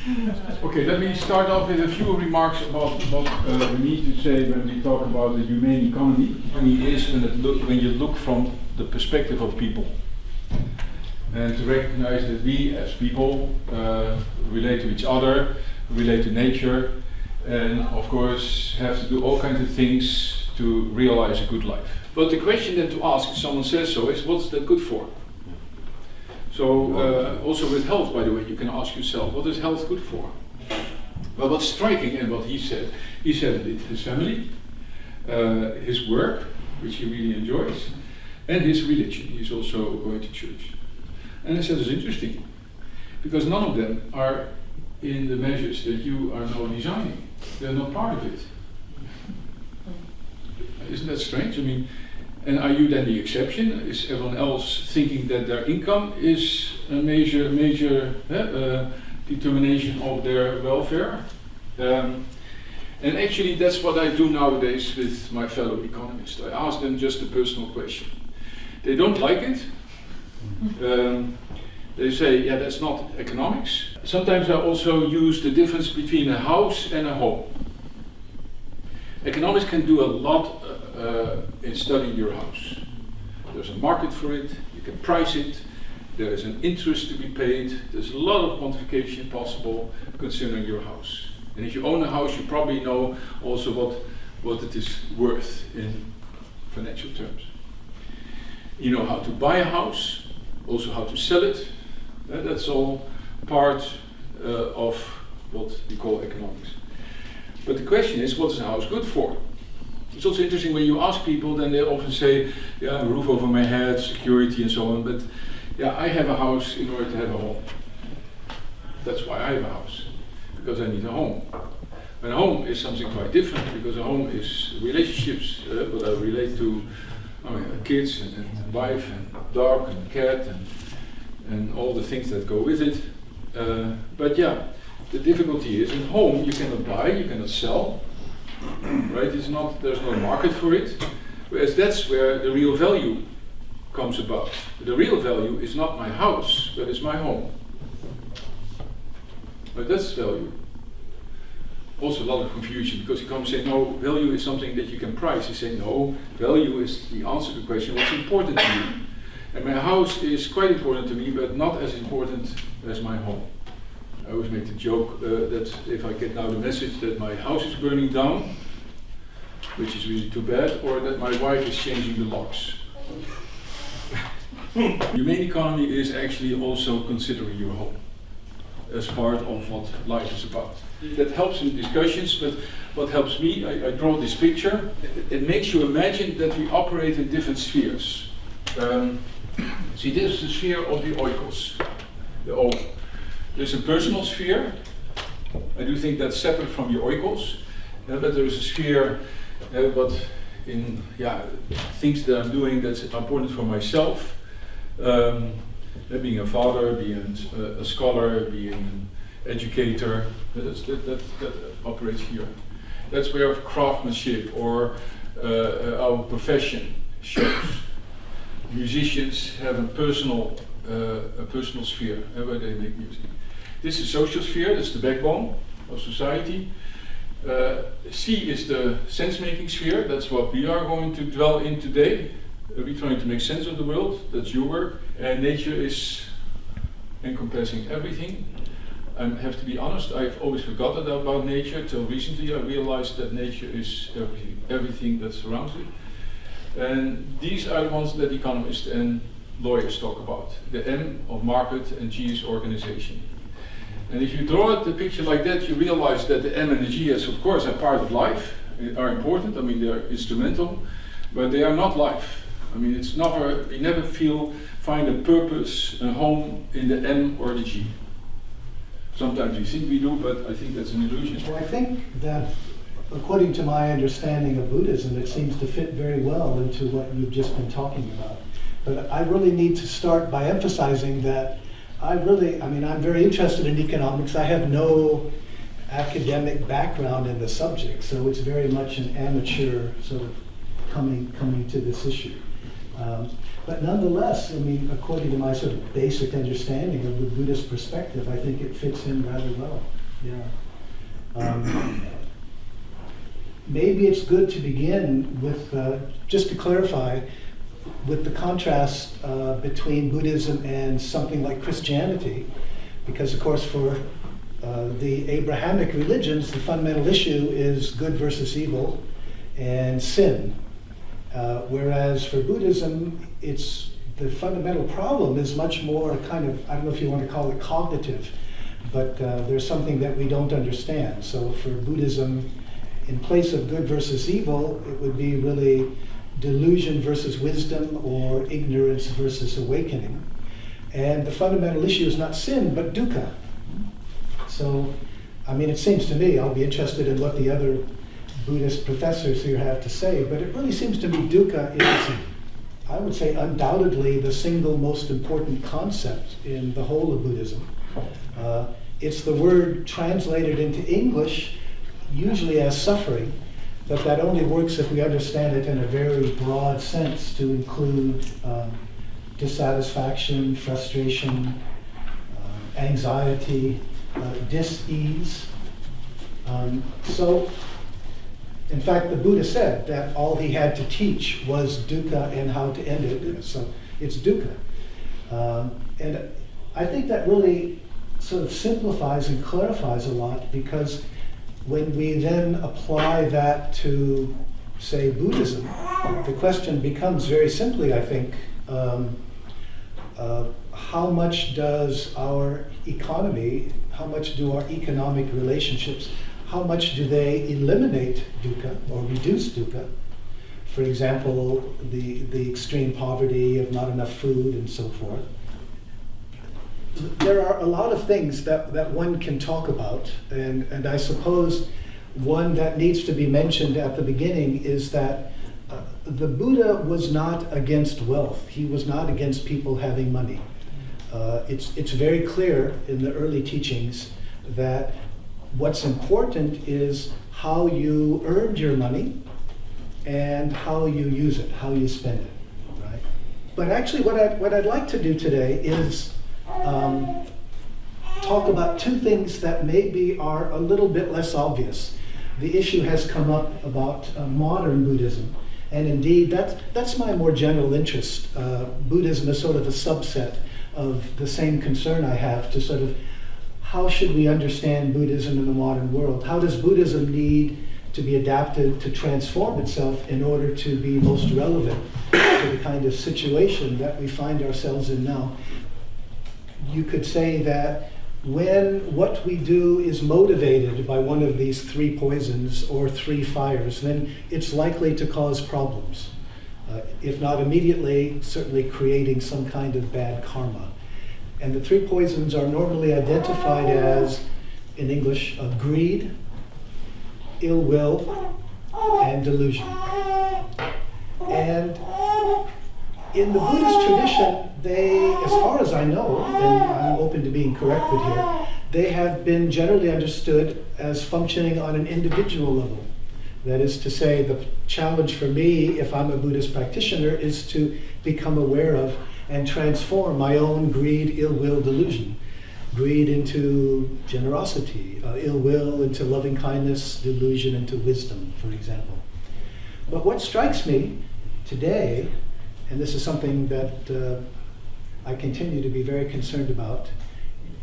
Okay, let me start off with a few remarks about what we need to say when we talk about the humane economy. Economy is when you look from the perspective of people, and to recognize that we as people relate to each other, relate to nature, and of course have to do all kinds of things to realize a good life. But the question then to ask, if someone says so, is what's that good for? So also with health, by the way, you can ask yourself, what is health good for? Well, what's striking and what he said it, his family, his work, which he really enjoys, and his religion. He's also going to church. And I said it's interesting, because none of them are in the measures that you are now designing. They're not part of it. Isn't that strange? I mean, and are you then the exception? Is everyone else thinking that their income is a major determination of their welfare? And actually that's what I do nowadays with my fellow economists. I ask them just a personal question. They don't like it. They say, yeah, that's not economics. Sometimes I also use the difference between a house and a home. Economics can do a lot in studying your house. There's a market for it, you can price it, there is an interest to be paid, there's a lot of quantification possible concerning your house. And if you own a house, you probably know also what it is worth in financial terms. You know how to buy a house, also how to sell it. That's all part of what we call economics. But the question is, what is a house good for? It's also interesting when you ask people, then they often say, yeah, a roof over my head, security and so on, but yeah, I have a house in order to have a home. That's why I have a house, because I need a home. And a home is something quite different, because a home is relationships, what I relate to kids and wife and dog and cat and all the things that go with it. But yeah, the difficulty is in home you cannot buy, you cannot sell, right? There's no market for it, whereas that's where the real value comes about. The real value is not my house, but it's my home. But that's value. Also a lot of confusion, because you come and say, no, value is something that you can price. You say, no, value is the answer to the question, what's important to you? And my house is quite important to me, but not as important as my home. I always make the joke that if I get now the message that my house is burning down, which is really too bad, or that my wife is changing the locks. Humane economy is actually also considering your home as part of what life is about. That helps in discussions, but what helps me, I draw this picture. It makes you imagine that we operate in different spheres. See, this is the sphere of the oikos, the O. There's a personal sphere. I do think that's separate from your oikos, but there is a sphere, but in things that I'm doing that's important for myself. Being a father, being a scholar, being an educator, that operates here. That's where craftsmanship or our profession shows. Musicians have a personal sphere where they make music. This is social sphere, that's the backbone of society. C is the sense-making sphere, that's what we are going to dwell in today. We're trying to make sense of the world, that's your work. And nature is encompassing everything. I have to be honest, I've always forgotten about nature till recently. I realized that nature is everything that surrounds it. And these are the ones that economists and lawyers talk about. The M of market and G is organization. And if you draw the picture like that, you realize that the M and the G, of course, are part of life, are important. I mean, they're instrumental, but they are not life. I mean, it's never, we never find a purpose, a home in the M or the G. Sometimes we think we do, but I think that's an illusion. Well, I think that, according to my understanding of Buddhism, it seems to fit very well into what you've just been talking about. But I really need to start by emphasizing that I'm very interested in economics. I have no academic background in the subject, so it's very much an amateur sort of coming to this issue. But nonetheless, I mean, according to my sort of basic understanding of the Buddhist perspective, I think it fits in rather well. Yeah. Maybe it's good to begin with, just to clarify, with the contrast between Buddhism and something like Christianity, because of course for the Abrahamic religions, the fundamental issue is good versus evil and sin. Whereas for Buddhism, it's the fundamental problem is much more kind of, I don't know if you want to call it cognitive, but there's something that we don't understand. So for Buddhism, in place of good versus evil, it would be really delusion versus wisdom or ignorance versus awakening. And the fundamental issue is not sin, but dukkha. So, I mean, it seems to me, I'll be interested in what the other Buddhist professors here have to say, but it really seems to me dukkha is, I would say, undoubtedly the single most important concept in the whole of Buddhism. It's the word translated into English usually as suffering, but that only works if we understand it in a very broad sense to include dissatisfaction, frustration, anxiety, dis-ease. So, in fact, the Buddha said that all he had to teach was dukkha and how to end it, so it's dukkha. And I think that really sort of simplifies and clarifies a lot, because when we then apply that to, say, Buddhism, the question becomes very simply, I think, how much does our economy, how much do our economic relationships, how much do they eliminate dukkha or reduce dukkha? For example, the extreme poverty of not enough food and so forth. There are a lot of things that one can talk about, and I suppose one that needs to be mentioned at the beginning is that the Buddha was not against wealth. He was not against people having money. It's very clear in the early teachings that what's important is how you earned your money and how you use it, how you spend it, right? But actually what I'd like to do today is talk about two things that maybe are a little bit less obvious. The issue has come up about modern Buddhism, and indeed that's my more general interest. Buddhism is sort of a subset of the same concern I have to sort of how should we understand Buddhism in the modern world? How does Buddhism need to be adapted to transform itself in order to be most relevant to the kind of situation that we find ourselves in now? You could say that when what we do is motivated by one of these three poisons or three fires, then it's likely to cause problems. If not immediately, certainly creating some kind of bad karma. And the three poisons are normally identified as, in English, greed, ill will, and delusion. And in the Buddhist tradition, they, as far as I know, and I'm open to being corrected here, they have been generally understood as functioning on an individual level. That is to say, the challenge for me, if I'm a Buddhist practitioner, is to become aware of and transform my own greed, ill will, delusion. Greed into generosity, ill will into loving kindness, delusion into wisdom, for example. But what strikes me today, and this is something that I continue to be very concerned about,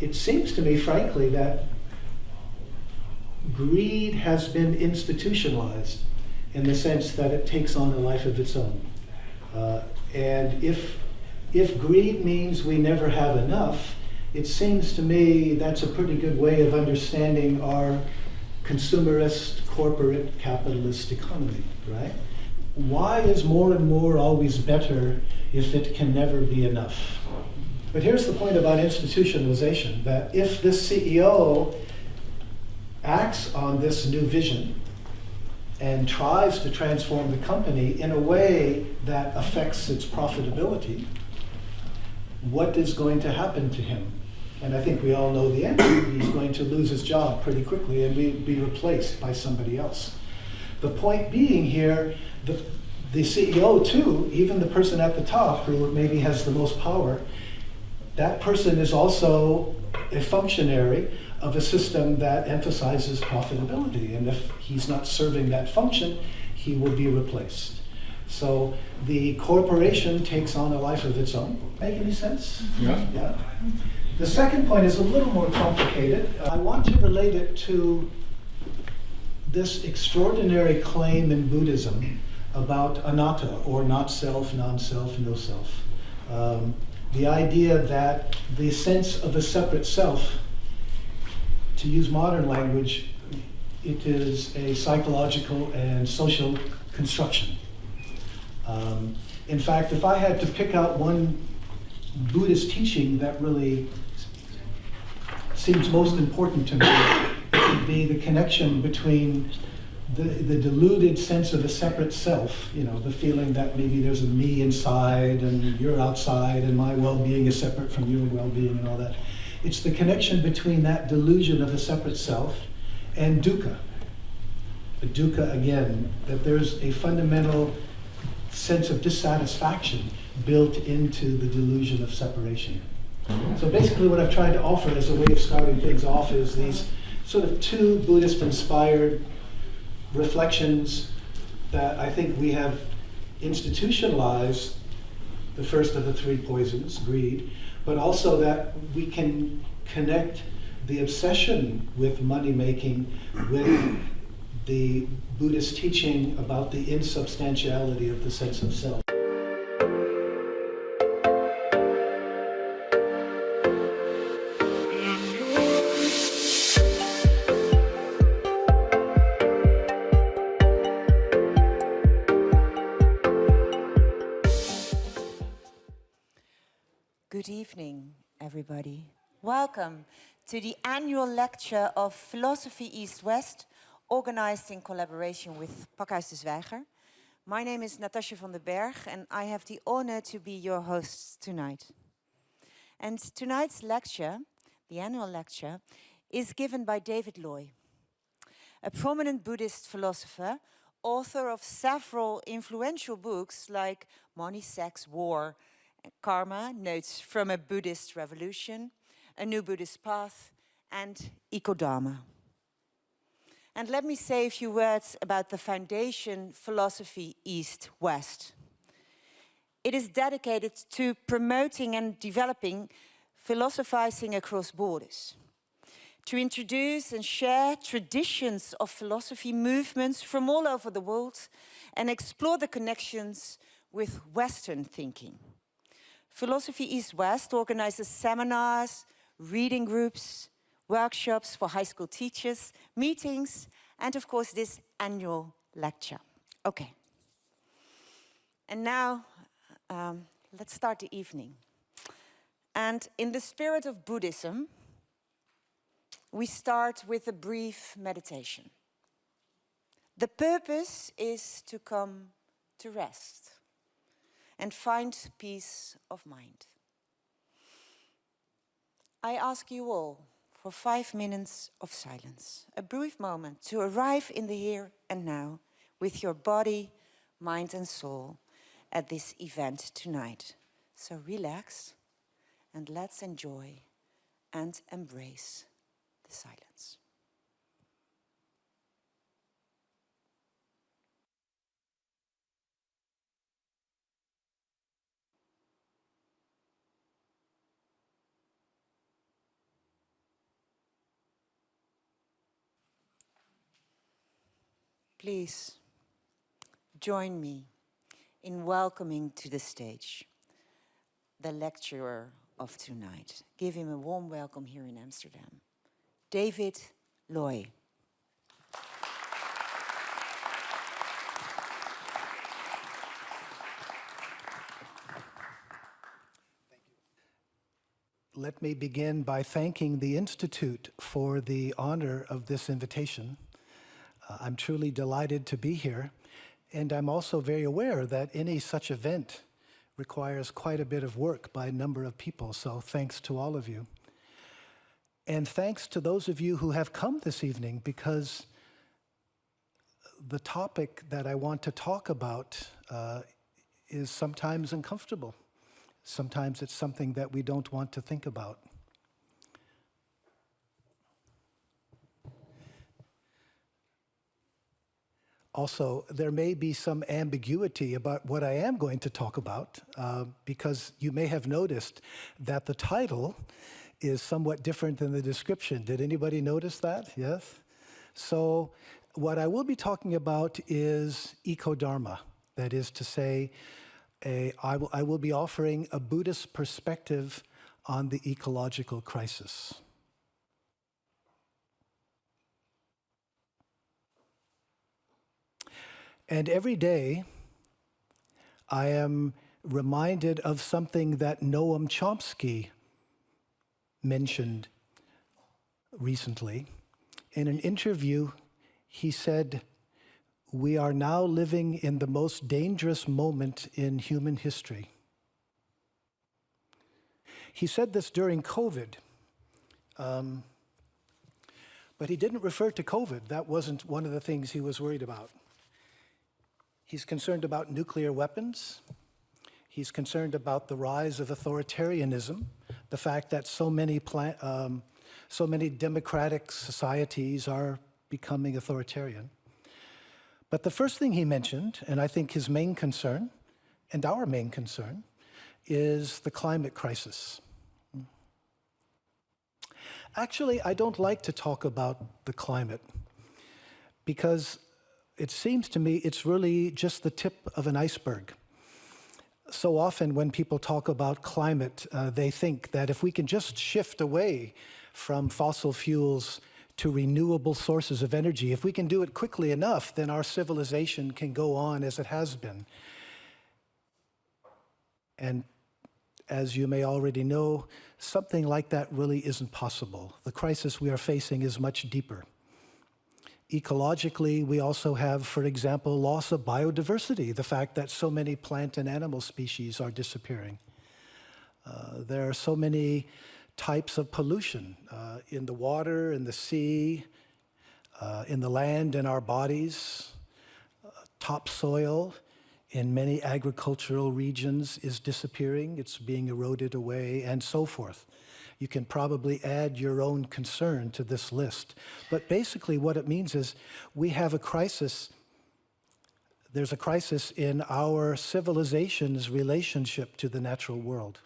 it seems to me, frankly, that greed has been institutionalized in the sense that it takes on a life of its own. And if greed means we never have enough, it seems to me that's a pretty good way of understanding our consumerist, corporate, capitalist economy, right? Why is more and more always better if it can never be enough? But here's the point about institutionalization, that if this CEO acts on this new vision and tries to transform the company in a way that affects its profitability, what is going to happen to him? And I think we all know the answer. He's going to lose his job pretty quickly and be replaced by somebody else. The point being here, the CEO too, even the person at the top who maybe has the most power, that person is also a functionary of a system that emphasizes profitability. And if he's not serving that function, he will be replaced. So the corporation takes on a life of its own. Make any sense? Yeah. The second point is a little more complicated. I want to relate it to this extraordinary claim in Buddhism about anatta, or not self, non-self, no self. The idea that the sense of a separate self, to use modern language, it is a psychological and social construction. In fact, if I had to pick out one Buddhist teaching that really seems most important to me, it would be the connection between the deluded sense of a separate self, the feeling that maybe there's a me inside and you're outside and my well-being is separate from your well-being and all that. It's the connection between that delusion of a separate self and dukkha. Dukkha, again, that there's a fundamental sense of dissatisfaction built into the delusion of separation. So basically what I've tried to offer as a way of starting things off is these sort of two Buddhist-inspired reflections that I think we have institutionalized, the first of the three poisons, greed, but also that we can connect the obsession with money-making with the Buddhist teaching about the insubstantiality of the sense of self. Good evening, everybody. Welcome to the annual lecture of Philosophy East-West, organized in collaboration with Pakhuis de Zwijger. My name is Natasja van den Berg, and I have the honor to be your host tonight. And tonight's lecture, the annual lecture, is given by David Loy, a prominent Buddhist philosopher, author of several influential books like Money, Sex, War, Karma, Notes from a Buddhist Revolution, A New Buddhist Path, and Eco-Dharma. And let me say a few words about the foundation Philosophy East-West. It is dedicated to promoting and developing philosophizing across borders, to introduce and share traditions of philosophy movements from all over the world and explore the connections with Western thinking. Philosophy East-West organizes seminars, reading groups, workshops for high school teachers, meetings, and of course this annual lecture. Okay. And now, let's start the evening. And in the spirit of Buddhism, we start with a brief meditation. The purpose is to come to rest and find peace of mind. I ask you all for 5 minutes of silence, a brief moment to arrive in the here and now with your body, mind and soul at this event tonight. So relax and let's enjoy and embrace the silence. Please join me in welcoming to the stage the lecturer of tonight. Give him a warm welcome here in Amsterdam. David Loy. Let me begin by thanking the Institute for the honor of this invitation. I'm truly delighted to be here, and I'm also very aware that any such event requires quite a bit of work by a number of people, so thanks to all of you. And thanks to those of you who have come this evening, because the topic that I want to talk about is sometimes uncomfortable. Sometimes it's something that we don't want to think about. Also, there may be some ambiguity about what I am going to talk about, because you may have noticed that the title is somewhat different than the description. Did anybody notice that? Yes? So what I will be talking about is eco-dharma. That is to say, I will be offering a Buddhist perspective on the ecological crisis. And every day, I am reminded of something that Noam Chomsky mentioned recently. In an interview, he said, "We are now living in the most dangerous moment in human history." He said this during COVID, but he didn't refer to COVID. That wasn't one of the things he was worried about. He's concerned about nuclear weapons. He's concerned about the rise of authoritarianism, the fact that so many democratic societies are becoming authoritarian. But the first thing he mentioned, and I think his main concern, and our main concern, is the climate crisis. Actually, I don't like to talk about the climate because it seems to me it's really just the tip of an iceberg. So often when people talk about climate, they think that if we can just shift away from fossil fuels to renewable sources of energy, if we can do it quickly enough, then our civilization can go on as it has been. And as you may already know, something like that really isn't possible. The crisis we are facing is much deeper. Ecologically, we also have, for example, loss of biodiversity, the fact that so many plant and animal species are disappearing. There are so many types of pollution in the water, in the sea, in the land, in our bodies. Topsoil in many agricultural regions is disappearing, it's being eroded away, and so forth. You can probably add your own concern to this list. But basically what it means is we have a crisis. There's a crisis in our civilization's relationship to the natural world.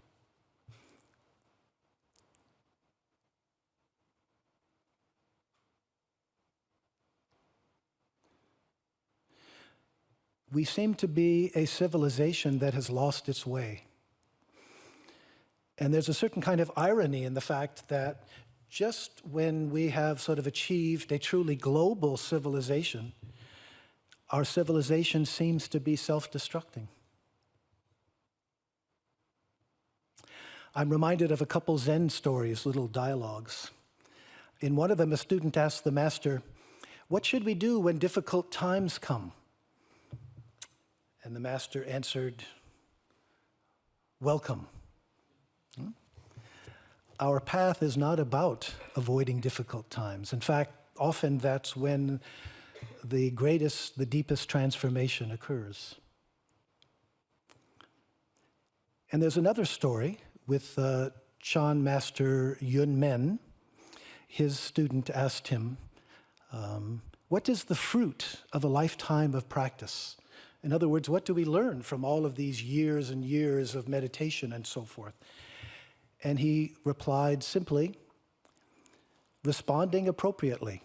We seem to be a civilization that has lost its way. And there's a certain kind of irony in the fact that just when we have sort of achieved a truly global civilization, our civilization seems to be self-destructing. I'm reminded of a couple Zen stories, little dialogues. In one of them, a student asked the master, "What should we do when difficult times come?" And the master answered, "Welcome." Our path is not about avoiding difficult times. In fact, often that's when the deepest transformation occurs. And there's another story with Chan Master Yun Men. His student asked him, what is the fruit of a lifetime of practice? In other words, what do we learn from all of these years and years of meditation and so forth? And he replied simply, responding appropriately.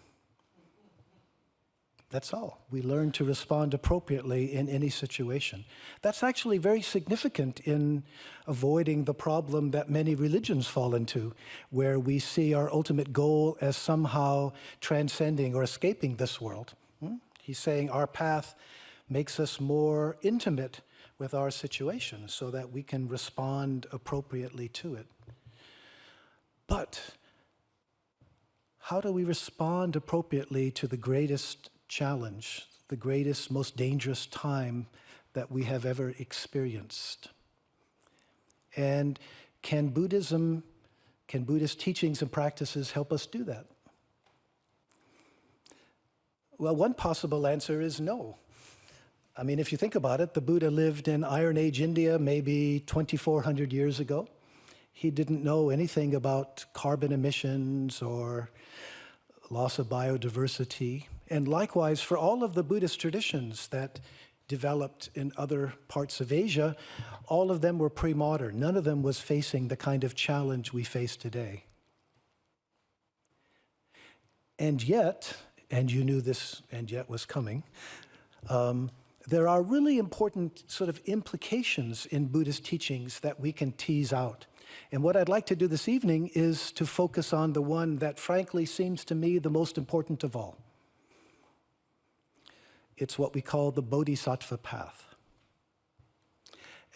That's all. We learn to respond appropriately in any situation. That's actually very significant in avoiding the problem that many religions fall into, where we see our ultimate goal as somehow transcending or escaping this world. He's saying our path makes us more intimate with our situation so that we can respond appropriately to it. But how do we respond appropriately to the greatest challenge, the greatest, most dangerous time that we have ever experienced? And can Buddhist teachings and practices help us do that? Well, one possible answer is no. I mean, if you think about it, the Buddha lived in Iron Age India maybe 2,400 years ago. He didn't know anything about carbon emissions or loss of biodiversity. And likewise, for all of the Buddhist traditions that developed in other parts of Asia, all of them were pre-modern. None of them was facing the kind of challenge we face today. And yet, and you knew this and yet was coming, there are really important sort of implications in Buddhist teachings that we can tease out. And what I'd like to do this evening is to focus on the one that frankly seems to me the most important of all. It's what we call the Bodhisattva path.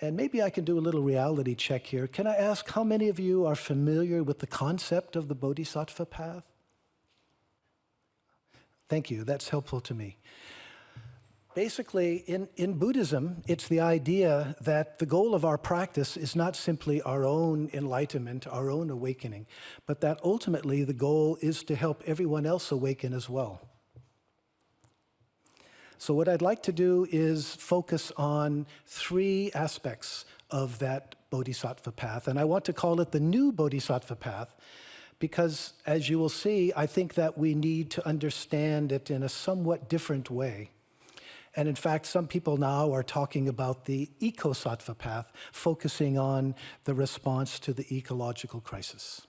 And maybe I can do a little reality check here. Can I ask how many of you are familiar with the concept of the Bodhisattva path? Thank you, that's helpful to me. Basically, in Buddhism, it's the idea that the goal of our practice is not simply our own enlightenment, our own awakening, but that ultimately the goal is to help everyone else awaken as well. So what I'd like to do is focus on 3 aspects of that Bodhisattva path, and I want to call it the new Bodhisattva path, because as you will see, I think that we need to understand it in a somewhat different way. And in fact, some people now are talking about the eco-sattva path, focusing on the response to the ecological crisis.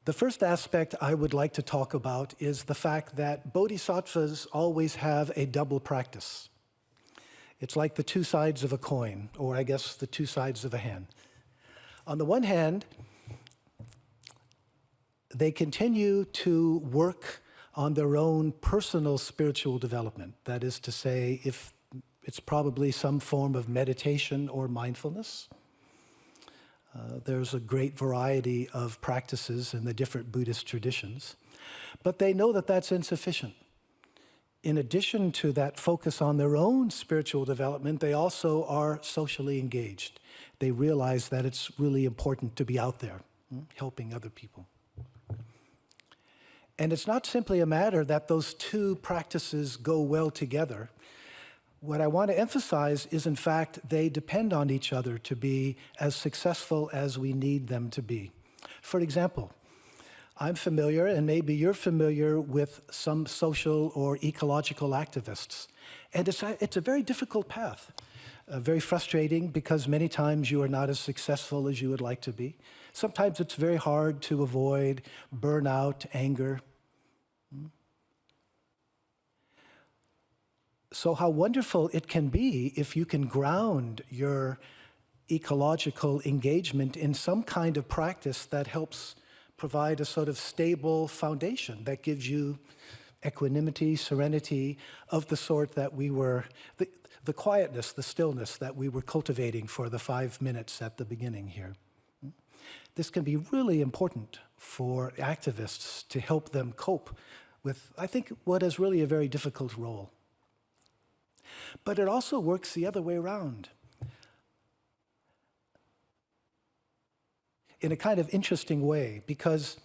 The first aspect I would like to talk about is the fact that bodhisattvas always have a double practice. It's like the 2 sides of a coin, or I guess the 2 sides of a hand. On the one hand, they continue to work on their own personal spiritual development. That is to say, if it's probably some form of meditation or mindfulness. There's a great variety of practices in the different Buddhist traditions. But they know that that's insufficient. In addition to that focus on their own spiritual development, they also are socially engaged. They realize that it's really important to be out there, helping other people. And it's not simply a matter that those 2 practices go well together. What I want to emphasize is, in fact, they depend on each other to be as successful as we need them to be. For example, I'm familiar, and maybe you're familiar with some social or ecological activists. And it's a very difficult path, very frustrating because many times you are not as successful as you would like to be. Sometimes it's very hard to avoid burnout, anger. So how wonderful it can be if you can ground your ecological engagement in some kind of practice that helps provide a sort of stable foundation that gives you equanimity, serenity of the sort that we were, the quietness, the stillness that we were cultivating for the 5 minutes at the beginning here. This can be really important for activists to help them cope with, I think, what is really a very difficult role. But it also works the other way around. In a kind of interesting way, because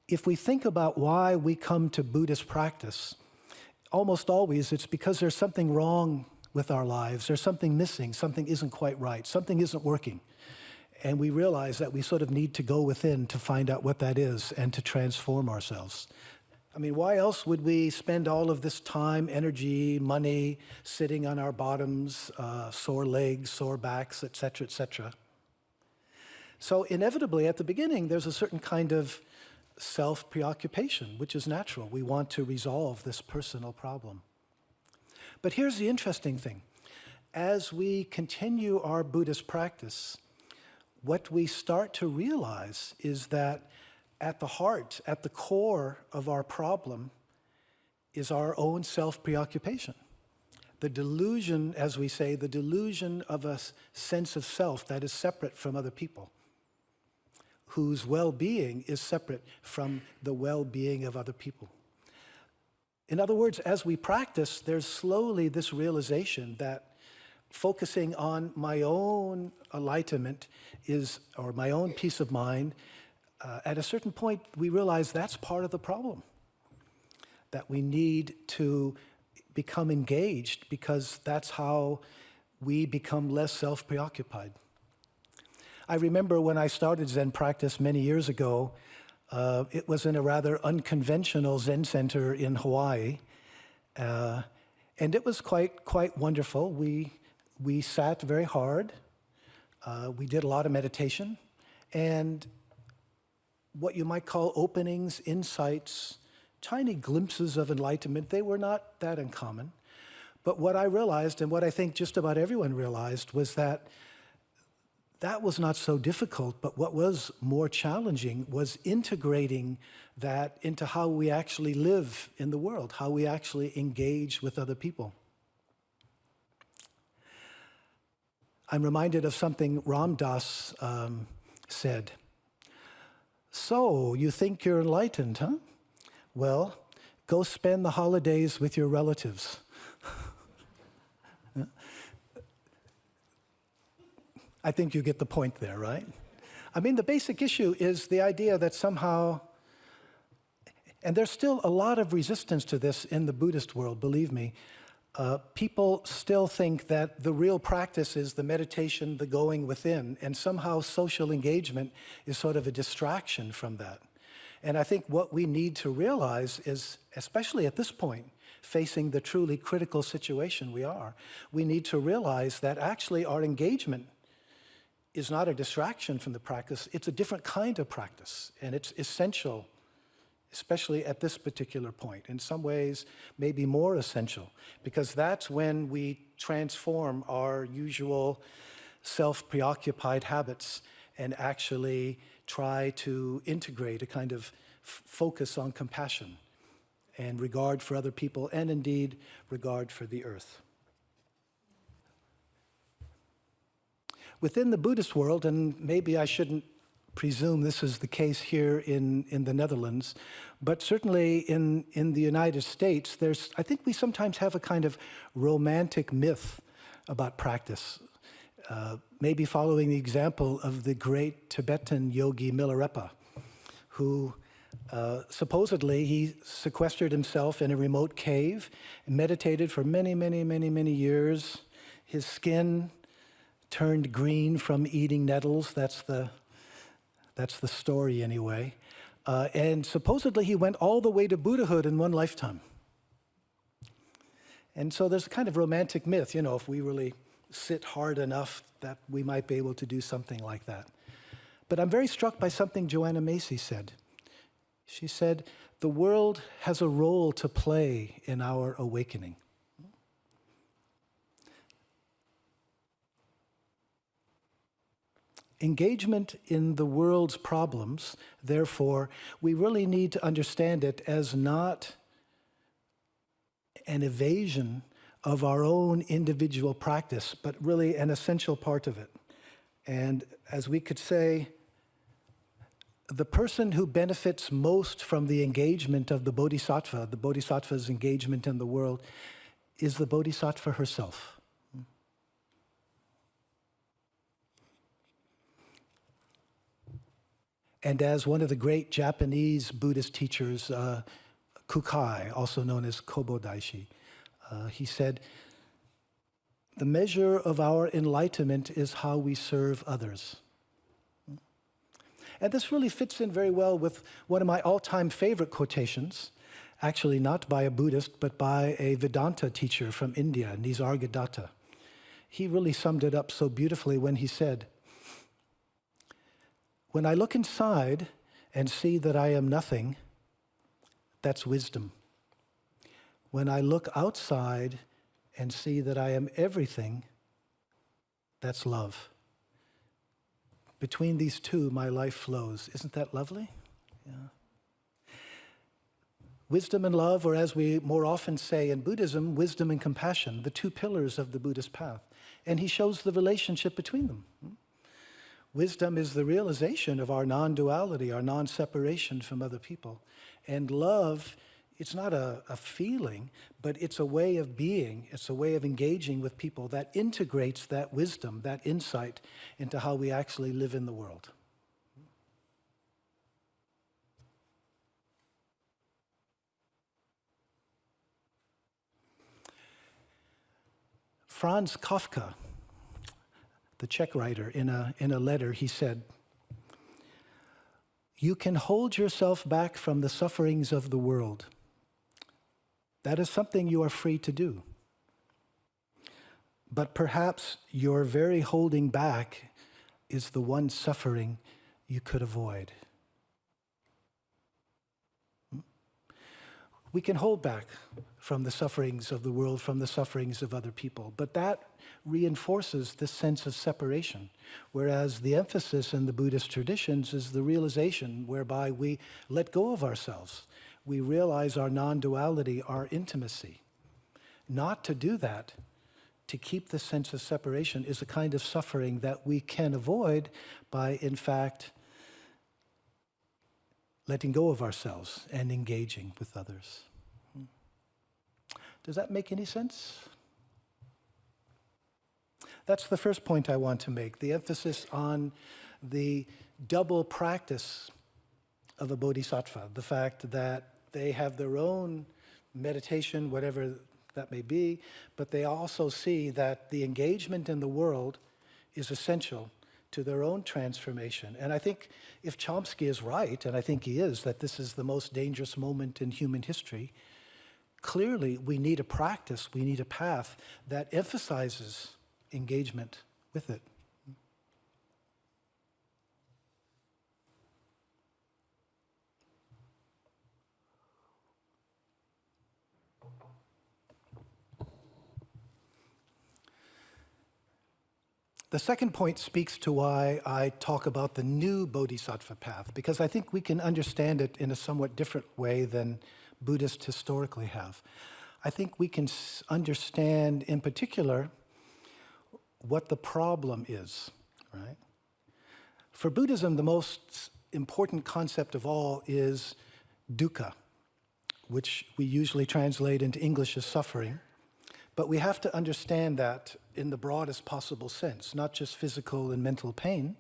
if we think about why we come to Buddhist practice, almost always it's because there's something wrong with our lives, there's something missing, something isn't quite right, something isn't working. And we realize that we sort of need to go within to find out what that is and to transform ourselves. I mean, why else would we spend all of this time, energy, money, sitting on our bottoms, sore legs, sore backs, et cetera, et cetera? So inevitably, at the beginning, there's a certain kind of self-preoccupation, which is natural. We want to resolve this personal problem. But here's the interesting thing. As we continue our Buddhist practice, what we start to realize is that at the heart, at the core of our problem is our own self-preoccupation. The delusion, as we say, the delusion of a sense of self that is separate from other people, whose well-being is separate from the well-being of other people. In other words, as we practice, there's slowly this realization that focusing on my own enlightenment is, or my own peace of mind, at a certain point, we realize that's part of the problem. That we need to become engaged because that's how we become less self-preoccupied. I remember when I started Zen practice many years ago, it was in a rather unconventional Zen center in Hawaii. And it was quite wonderful. We sat very hard. We did a lot of meditation. And what you might call openings, insights, tiny glimpses of enlightenment, they were not that uncommon. But what I realized, and what I think just about everyone realized, was that that was not so difficult, but what was more challenging was integrating that into how we actually live in the world, how we actually engage with other people. I'm reminded of something Ram Dass said. So, you think you're enlightened, huh? Well, go spend the holidays with your relatives. I think you get the point there, right? I mean, the basic issue is the idea that somehow, and there's still a lot of resistance to this in the Buddhist world, believe me. People still think that the real practice is the meditation, the going within, and somehow social engagement is sort of a distraction from that. And I think what we need to realize is, especially at this point, facing the truly critical situation we need to realize that actually our engagement is not a distraction from the practice, it's a different kind of practice, and it's essential, especially at this particular point. In some ways, maybe more essential, because that's when we transform our usual self-preoccupied habits and actually try to integrate a kind of focus on compassion and regard for other people, and indeed, regard for the earth. Within the Buddhist world, and maybe I shouldn't presume this is the case here in the Netherlands, but certainly in the United States, I think we sometimes have a kind of romantic myth about practice, maybe following the example of the great Tibetan yogi Milarepa, who supposedly he sequestered himself in a remote cave and meditated for many years. His skin turned green from eating nettles. That's the story anyway. And supposedly he went all the way to Buddhahood in one lifetime. And so there's a kind of romantic myth, if we really sit hard enough that we might be able to do something like that. But I'm very struck by something Joanna Macy said. She said, the world has a role to play in our awakening. Engagement in the world's problems, therefore, we really need to understand it as not an evasion of our own individual practice, but really an essential part of it. And as we could say, the person who benefits most from the engagement of the bodhisattva's engagement in the world, is the bodhisattva herself. And as one of the great Japanese Buddhist teachers, Kukai, also known as Kobo Daishi, he said, the measure of our enlightenment is how we serve others. And this really fits in very well with one of my all-time favorite quotations, actually not by a Buddhist, but by a Vedanta teacher from India, Nisargadatta. He really summed it up so beautifully when he said, when I look inside and see that I am nothing, that's wisdom. When I look outside and see that I am everything, that's love. Between these two, my life flows. Isn't that lovely? Yeah. Wisdom and love, or as we more often say in Buddhism, wisdom and compassion, the two pillars of the Buddhist path. And he shows the relationship between them. Wisdom is the realization of our non-duality, our non-separation from other people. And love, it's not a feeling, but it's a way of being, it's a way of engaging with people that integrates that wisdom, that insight into how we actually live in the world. Franz Kafka, the Czech writer, in a letter, he said, "You can hold yourself back from the sufferings of the world. That is something you are free to do. But perhaps your very holding back is the one suffering you could avoid." We can hold back from the sufferings of the world, from the sufferings of other people, but that reinforces this sense of separation, whereas the emphasis in the Buddhist traditions is the realization whereby we let go of ourselves. We realize our non-duality, our intimacy. Not to do that, to keep the sense of separation, is a kind of suffering that we can avoid by, in fact, letting go of ourselves and engaging with others. Does that make any sense? That's the first point I want to make, the emphasis on the double practice of a bodhisattva, the fact that they have their own meditation, whatever that may be, but they also see that the engagement in the world is essential to their own transformation. And I think if Chomsky is right, and I think he is, that this is the most dangerous moment in human history, clearly we need a practice, we need a path that emphasizes engagement with it. The second point speaks to why I talk about the new bodhisattva path, because I think we can understand it in a somewhat different way than Buddhists historically have. I think we can understand, in particular, what the problem is, right? For Buddhism, the most important concept of all is dukkha, which we usually translate into English as suffering. But we have to understand that in the broadest possible sense, not just physical and mental pain,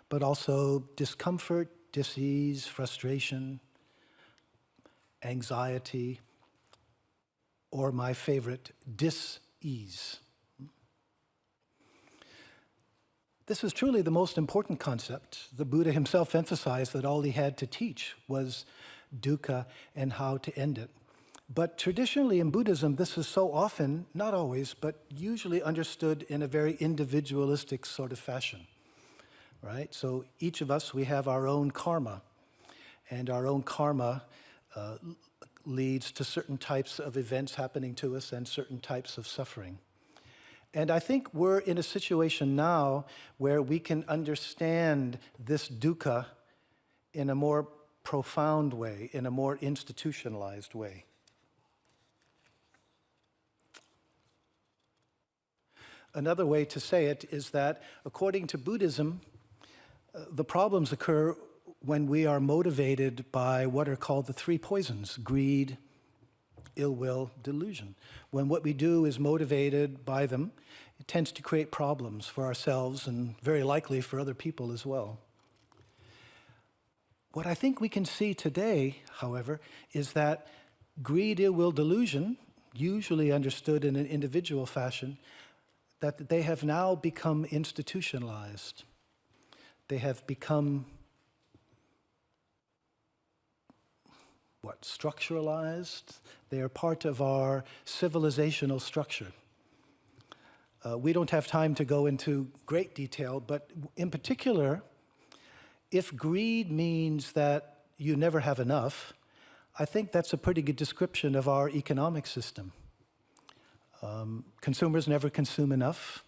but also discomfort, dis-ease, frustration, anxiety, or my favorite, dis-ease. This is truly the most important concept. The Buddha himself emphasized that all he had to teach was dukkha and how to end it. But traditionally in Buddhism, this is so often, not always, but usually understood in a very individualistic sort of fashion, right? So each of us, we have our own karma, and our own karma leads to certain types of events happening to us and certain types of suffering. And I think we're in a situation now where we can understand this dukkha in a more profound way, in a more institutionalized way. Another way to say it is that, according to Buddhism, the problems occur when we are motivated by what are called the three poisons: greed, ill will, delusion. When what we do is motivated by them, it tends to create problems for ourselves and very likely for other people as well. What I think we can see today, however, is that greed, ill will, delusion, usually understood in an individual fashion, that they have now become institutionalized. They have become, structuralized? They are part of our civilizational structure. We don't have time to go into great detail, but in particular, if greed means that you never have enough, I think that's a pretty good description of our economic system. Consumers never consume enough.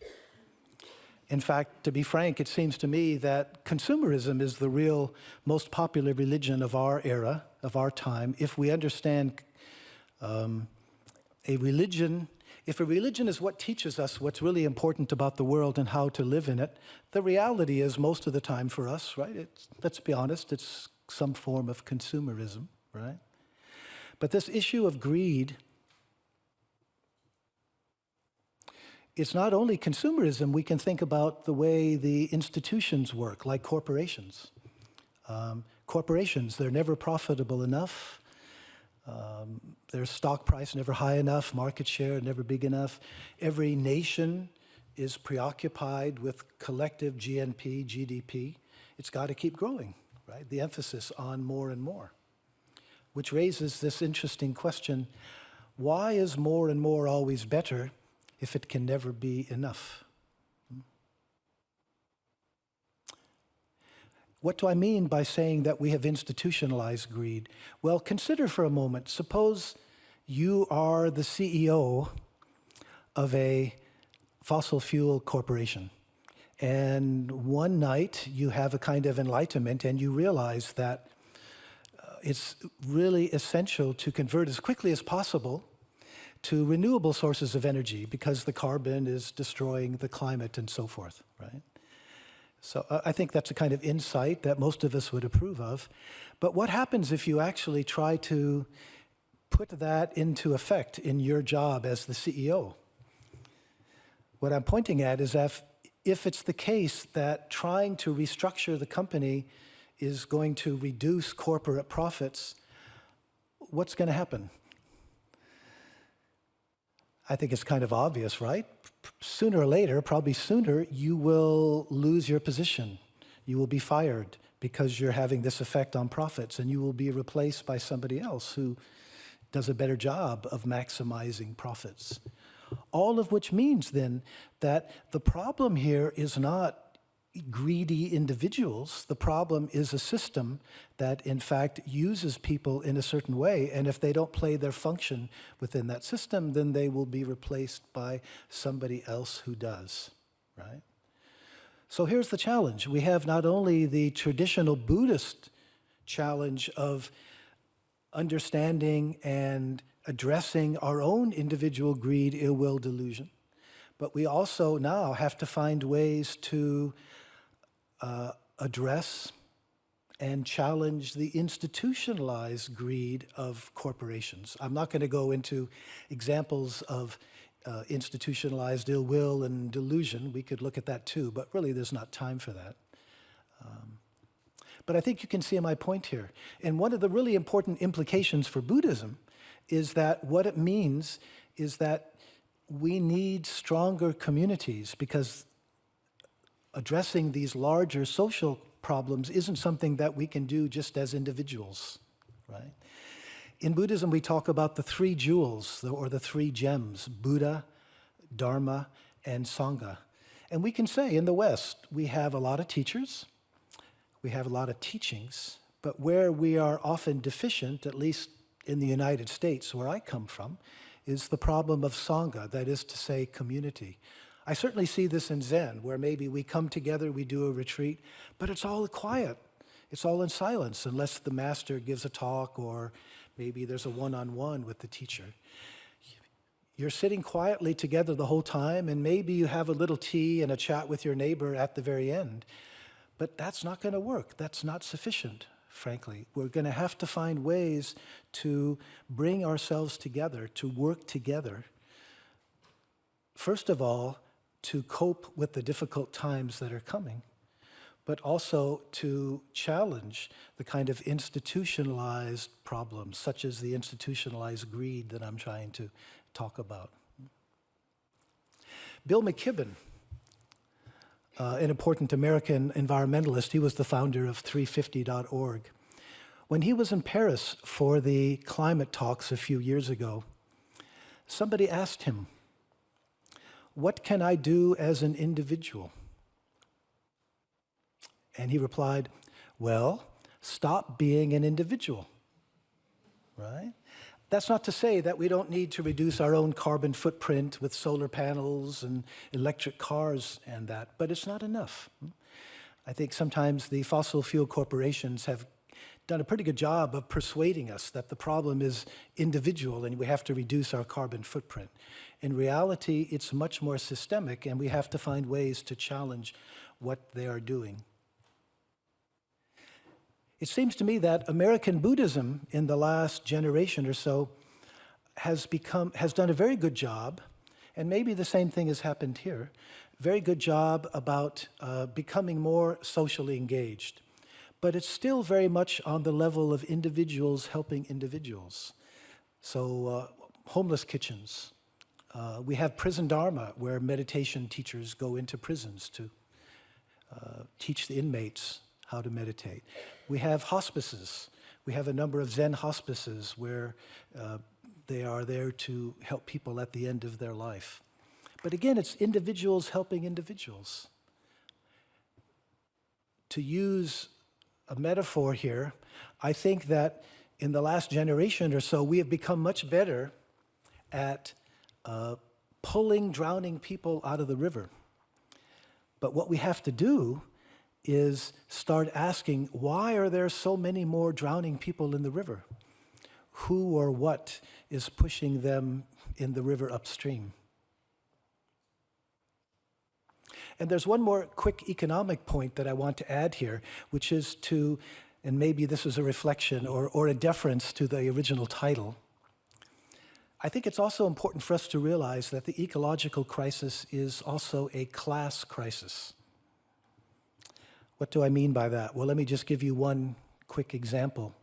In fact, to be frank, it seems to me that consumerism is the real most popular religion of our era, of our time. If we understand if a religion is what teaches us what's really important about the world and how to live in it, the reality is most of the time for us, right? Let's be honest, it's some form of consumerism, right? But this issue of greed, it's not only consumerism. We can think about the way the institutions work, like corporations. Corporations, they're never profitable enough. Their stock price never high enough, market share never big enough. Every nation is preoccupied with collective GNP, GDP. It's got to keep growing, right? The emphasis on more and more, which raises this interesting question: why is more and more always better if it can never be enough? What do I mean by saying that we have institutionalized greed? Well, consider for a moment, suppose you are the CEO of a fossil fuel corporation, and one night you have a kind of enlightenment and you realize that it's really essential to convert as quickly as possible to renewable sources of energy because the carbon is destroying the climate and so forth, right? So I think that's a kind of insight that most of us would approve of. But what happens if you actually try to put that into effect in your job as the CEO? What I'm pointing at is that if it's the case that trying to restructure the company is going to reduce corporate profits, what's going to happen? I think it's kind of obvious, right? Sooner or later, probably sooner, you will lose your position. You will be fired because you're having this effect on profits, and you will be replaced by somebody else who does a better job of maximizing profits. All of which means then that the problem here is not greedy individuals. The problem is a system that in fact uses people in a certain way, and if they don't play their function within that system, then they will be replaced by somebody else who does, right? So here's the challenge. We have not only the traditional Buddhist challenge of understanding and addressing our own individual greed, ill will, delusion, but we also now have to find ways to address and challenge the institutionalized greed of corporations. I'm not going to go into examples of institutionalized ill will and delusion. We could look at that too, but really there's not time for that. But I think you can see my point here. And one of the really important implications for Buddhism is that what it means is that we need stronger communities, because addressing these larger social problems isn't something that we can do just as individuals, right? In Buddhism, we talk about the three jewels, or the three gems: Buddha, Dharma, and Sangha. And we can say in the West, we have a lot of teachers, we have a lot of teachings, but where we are often deficient, at least in the United States, where I come from, is the problem of Sangha, that is to say, community. I certainly see this in Zen, where maybe we come together, we do a retreat, but it's all quiet. It's all in silence, unless the master gives a talk or maybe there's a one-on-one with the teacher. You're sitting quietly together the whole time, and maybe you have a little tea and a chat with your neighbor at the very end. But that's not going to work. That's not sufficient, frankly. We're going to have to find ways to bring ourselves together, to work together. First of all, to cope with the difficult times that are coming, but also to challenge the kind of institutionalized problems, such as the institutionalized greed that I'm trying to talk about. Bill McKibben, an important American environmentalist, he was the founder of 350.org. When he was in Paris for the climate talks a few years ago, somebody asked him, "What can I do as an individual?" And he replied, "Well, stop being an individual," right? That's not to say that we don't need to reduce our own carbon footprint with solar panels and electric cars and that, but it's not enough. I think sometimes the fossil fuel corporations have done a pretty good job of persuading us that the problem is individual and we have to reduce our carbon footprint. In reality, it's much more systemic, and we have to find ways to challenge what they are doing. It seems to me that American Buddhism in the last generation or so has done a very good job, and maybe the same thing has happened here, very good job about becoming more socially engaged. But it's still very much on the level of individuals helping individuals. So homeless kitchens. We have prison dharma, where meditation teachers go into prisons to teach the inmates how to meditate. We have hospices. We have a number of Zen hospices where they are there to help people at the end of their life. But again, it's individuals helping individuals. To use a metaphor here, I think that in the last generation or so, we have become much better at pulling drowning people out of the river. But what we have to do is start asking, why are there so many more drowning people in the river? Who or what is pushing them in the river upstream? And there's one more quick economic point that I want to add here, which is to, and maybe this is a reflection or a deference to the original title, I think it's also important for us to realize that the ecological crisis is also a class crisis. What do I mean by that? Well, let me just give you one quick example.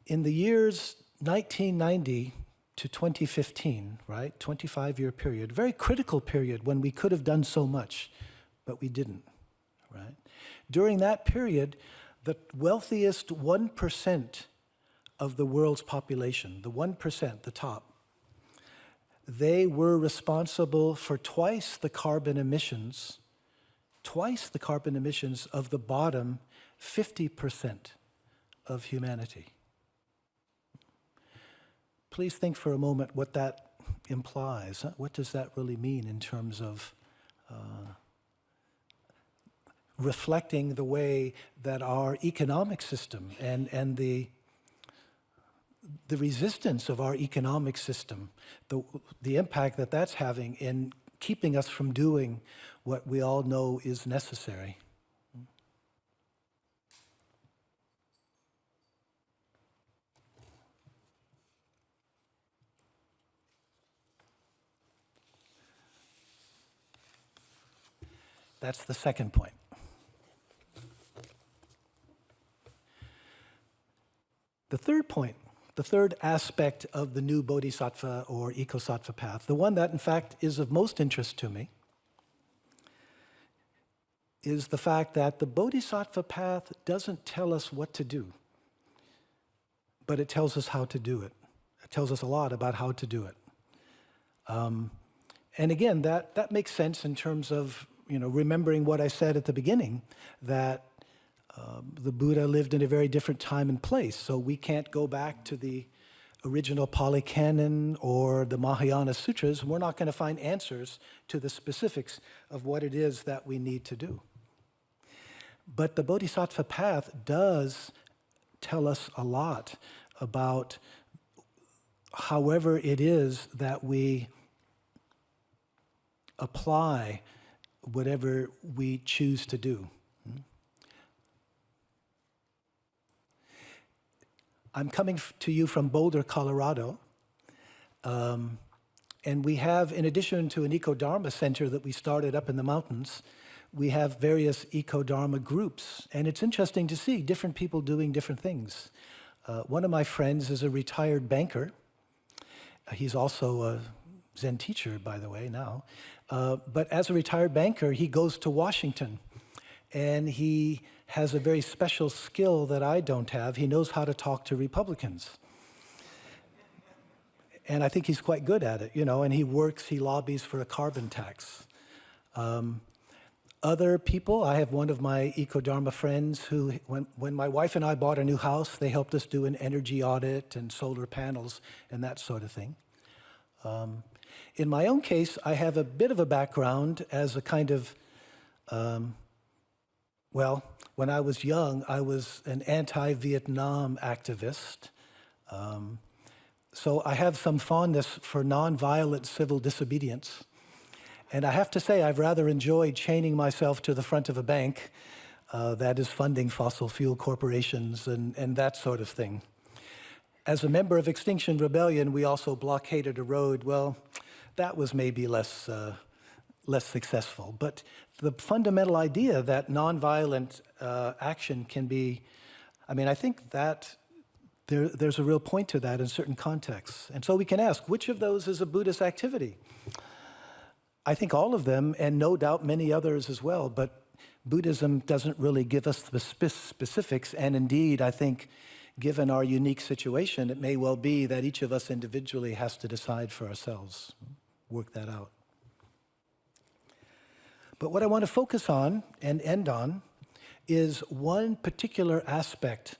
In the years 1990 to 2015, right, 25-year period, very critical period when we could have done so much, but we didn't, right? During that period, the wealthiest 1% of the world's population, the 1%, the top, they were responsible for twice the carbon emissions of the bottom 50% of humanity. Please think for a moment what that implies. What does that really mean in terms of reflecting the way that our economic system and the resistance of our economic system, the impact that that's having in keeping us from doing what we all know is necessary. That's the second point. The third point, the third aspect of the new bodhisattva or eco-sattva path, the one that in fact is of most interest to me, is the fact that the bodhisattva path doesn't tell us what to do, but it tells us how to do it. It tells us a lot about how to do it. And again, that makes sense in terms of, remembering what I said at the beginning, that the Buddha lived in a very different time and place, so we can't go back to the original Pali Canon or the Mahayana Sutras. We're not going to find answers to the specifics of what it is that we need to do. But the Bodhisattva path does tell us a lot about however it is that we apply whatever we choose to do. I'm coming to you from Boulder, Colorado, and we have, in addition to an Eco-Dharma center that we started up in the mountains, we have various Eco-Dharma groups, and it's interesting to see different people doing different things. One of my friends is a retired banker. He's also a Zen-teacher, by the way, now. But as a retired banker, he goes to Washington, and he has a very special skill that I don't have. He knows how to talk to Republicans. And I think he's quite good at it, and he lobbies for a carbon tax. Other people, I have one of my Eco-Dharma friends who, when my wife and I bought a new house, they helped us do an energy audit and solar panels and that sort of thing. In my own case, I have a bit of a background as a kind of, when I was young, I was an anti-Vietnam activist. So I have some fondness for nonviolent civil disobedience. And I have to say, I've rather enjoyed chaining myself to the front of a bank that is funding fossil fuel corporations and that sort of thing. As a member of Extinction Rebellion, we also blockaded a road. Well, that was maybe less successful. But the fundamental idea that nonviolent action can be, I think that there's a real point to that in certain contexts. And so we can ask, which of those is a Buddhist activity? I think all of them, and no doubt many others as well, but Buddhism doesn't really give us the specifics, and indeed, I think, given our unique situation, it may well be that each of us individually has to decide for ourselves, work that out. But what I want to focus on and end on is one particular aspect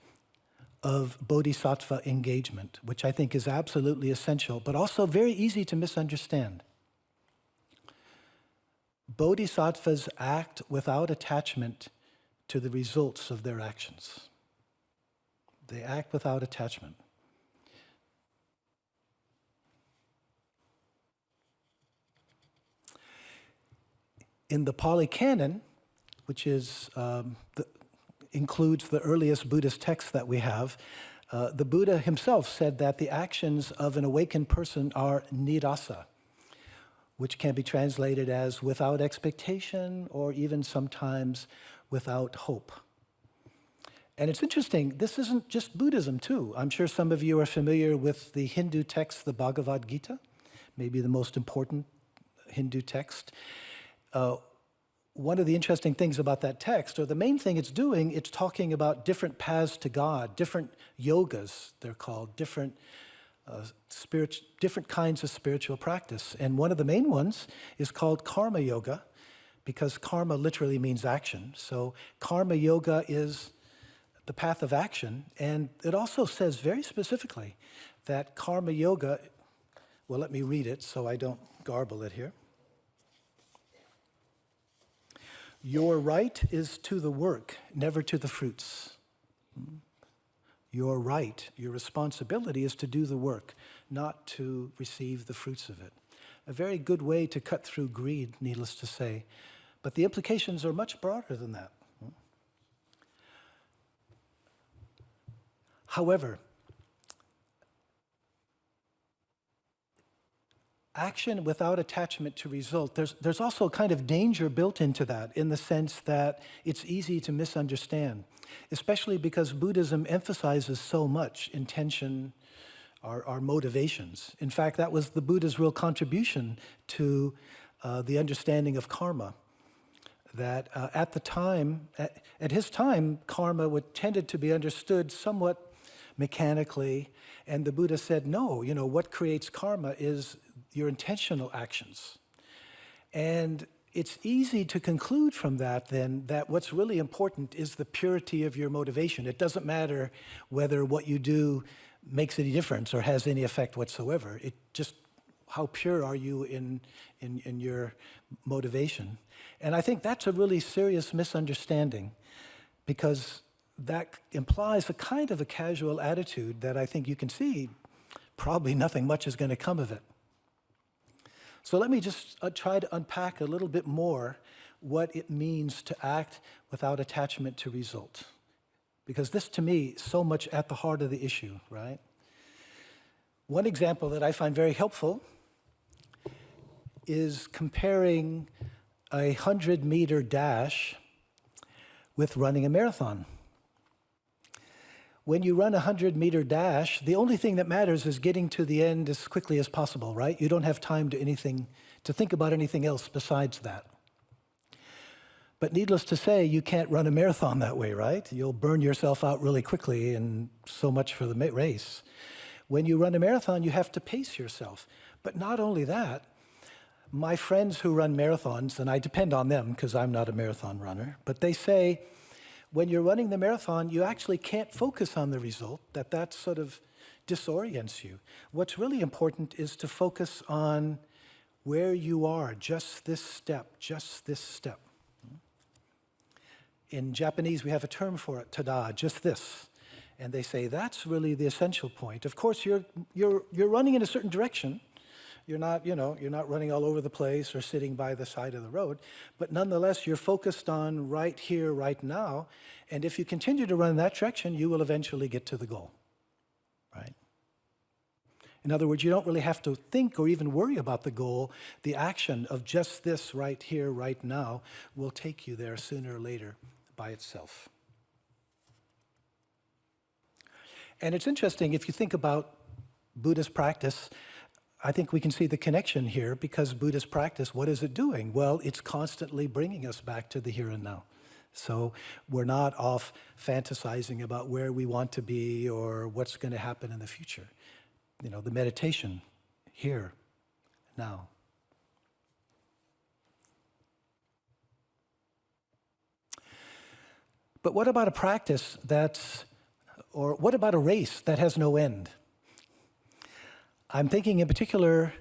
of bodhisattva engagement, which I think is absolutely essential, but also very easy to misunderstand. Bodhisattvas act without attachment to the results of their actions. They act without attachment. In the Pali Canon, which is includes the earliest Buddhist text that we have, the Buddha himself said that the actions of an awakened person are nirasa, which can be translated as without expectation or even sometimes without hope. And it's interesting, this isn't just Buddhism too. I'm sure some of you are familiar with the Hindu text, the Bhagavad Gita, maybe the most important Hindu text. One of the interesting things about that text, or the main thing it's doing, it's talking about different paths to God, different yogas, they're called, different kinds of spiritual practice. And one of the main ones is called karma yoga, because karma literally means action. So karma yoga is the path of action. And it also says very specifically that karma yoga, well, let me read it so I don't garble it here. Your right is to the work, never to the fruits. Your right, your responsibility is to do the work, not to receive the fruits of it. A very good way to cut through greed, needless to say. But the implications are much broader than that. However, action without attachment to result, there's also a kind of danger built into that, in the sense that it's easy to misunderstand, especially because Buddhism emphasizes so much intention, our motivations. In fact, that was the Buddha's real contribution to the understanding of karma. That at the time, at his time, karma tended to be understood somewhat mechanically, and the Buddha said, no, what creates karma is your intentional actions. And it's easy to conclude from that, then, that what's really important is the purity of your motivation. It doesn't matter whether what you do makes any difference or has any effect whatsoever. It just, how pure are you in your motivation? And I think that's a really serious misunderstanding, because that implies a kind of a casual attitude that I think you can see probably nothing much is going to come of it. So let me just try to unpack a little bit more what it means to act without attachment to result. Because this, to me, is so much at the heart of the issue, right? One example that I find very helpful is comparing a 100-meter dash with running a marathon. When you run a 100-meter dash, the only thing that matters is getting to the end as quickly as possible, right? You don't have time to think about anything else besides that. But needless to say, you can't run a marathon that way, right? You'll burn yourself out really quickly, and so much for the race. When you run a marathon, you have to pace yourself. But not only that, my friends who run marathons, and I depend on them because I'm not a marathon runner, but they say, when you're running the marathon, you actually can't focus on the result, that sort of disorients you. What's really important is to focus on where you are, just this step, just this step. In Japanese, we have a term for it, tada, just this. And they say that's really the essential point. Of course, you're running in a certain direction. You're not running all over the place or sitting by the side of the road, but nonetheless, you're focused on right here, right now, and if you continue to run in that direction, you will eventually get to the goal, right? In other words, you don't really have to think or even worry about the goal. The action of just this right here, right now, will take you there sooner or later by itself. And it's interesting, if you think about Buddhist practice, I think we can see the connection here, because Buddhist practice, what is it doing? Well, it's constantly bringing us back to the here and now. So we're not off fantasizing about where we want to be or what's going to happen in the future. You know, the meditation, here, now. But what about a practice or what about a race that has no end? I'm thinking in particular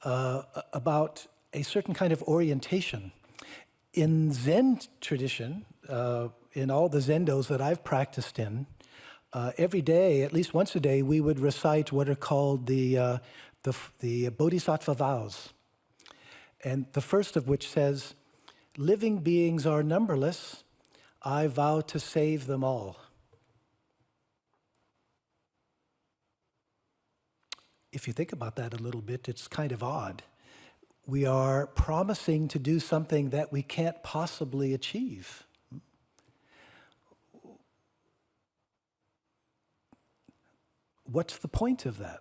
about a certain kind of orientation. In Zen tradition, in all the Zendos that I've practiced in, every day, at least once a day, we would recite what are called the Bodhisattva vows. And the first of which says, "Living beings are numberless, I vow to save them all." If you think about that a little bit, it's kind of odd. We are promising to do something that we can't possibly achieve. What's the point of that?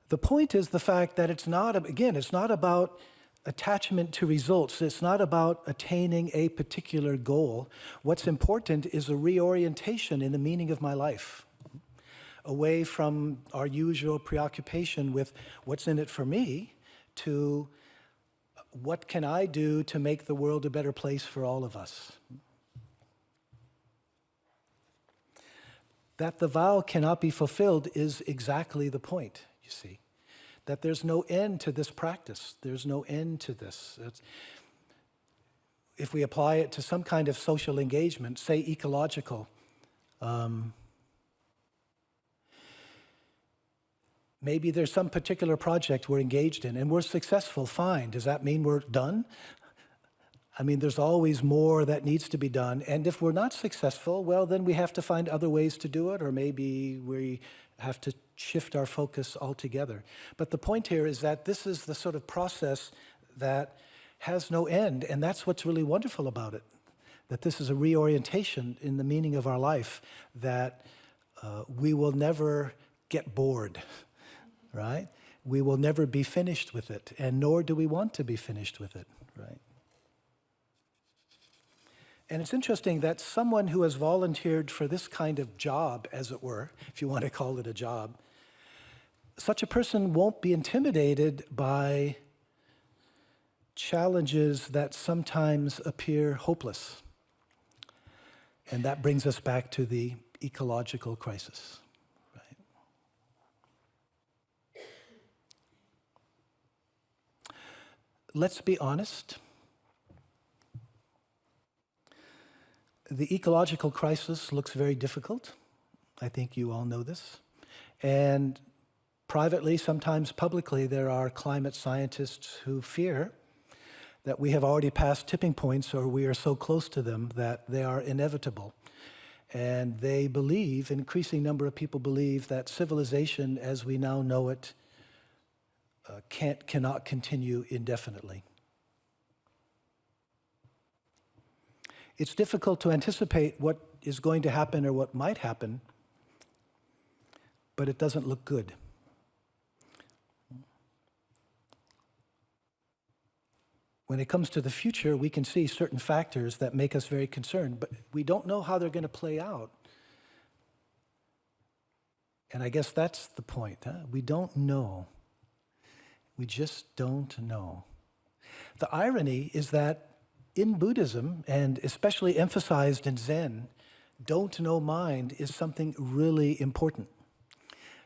The point is the fact that it's not about attachment to results. It's not about attaining a particular goal. What's important is a reorientation in the meaning of my life, away from our usual preoccupation with what's in it for me to what can I do to make the world a better place for all of us. That the vow cannot be fulfilled is exactly the point, you see. That there's no end to this practice. There's no end to this. If we apply it to some kind of social engagement, say ecological, maybe there's some particular project we're engaged in and we're successful, fine. Does that mean we're done? I mean, there's always more that needs to be done. And if we're not successful, well, then we have to find other ways to do it, or maybe we have to shift our focus altogether. But the point here is that this is the sort of process that has no end, and that's what's really wonderful about it, that this is a reorientation in the meaning of our life, that we will never get bored, right? We will never be finished with it, and nor do we want to be finished with it, right? And it's interesting that someone who has volunteered for this kind of job, as it were, if you want to call it a job, such a person won't be intimidated by challenges that sometimes appear hopeless. And that brings us back to the ecological crisis, right? Let's be honest. The ecological crisis looks very difficult. I think you all know this. And privately, sometimes publicly, there are climate scientists who fear that we have already passed tipping points, or we are so close to them that they are inevitable. And they believe, an increasing number of people believe, that civilization as we now know it cannot continue indefinitely. It's difficult to anticipate what is going to happen or what might happen, but it doesn't look good. When it comes to the future, we can see certain factors that make us very concerned, but we don't know how they're going to play out. And I guess that's the point, huh? We don't know. We just don't know. The irony is that in Buddhism, and especially emphasized in Zen, don't know mind is something really important.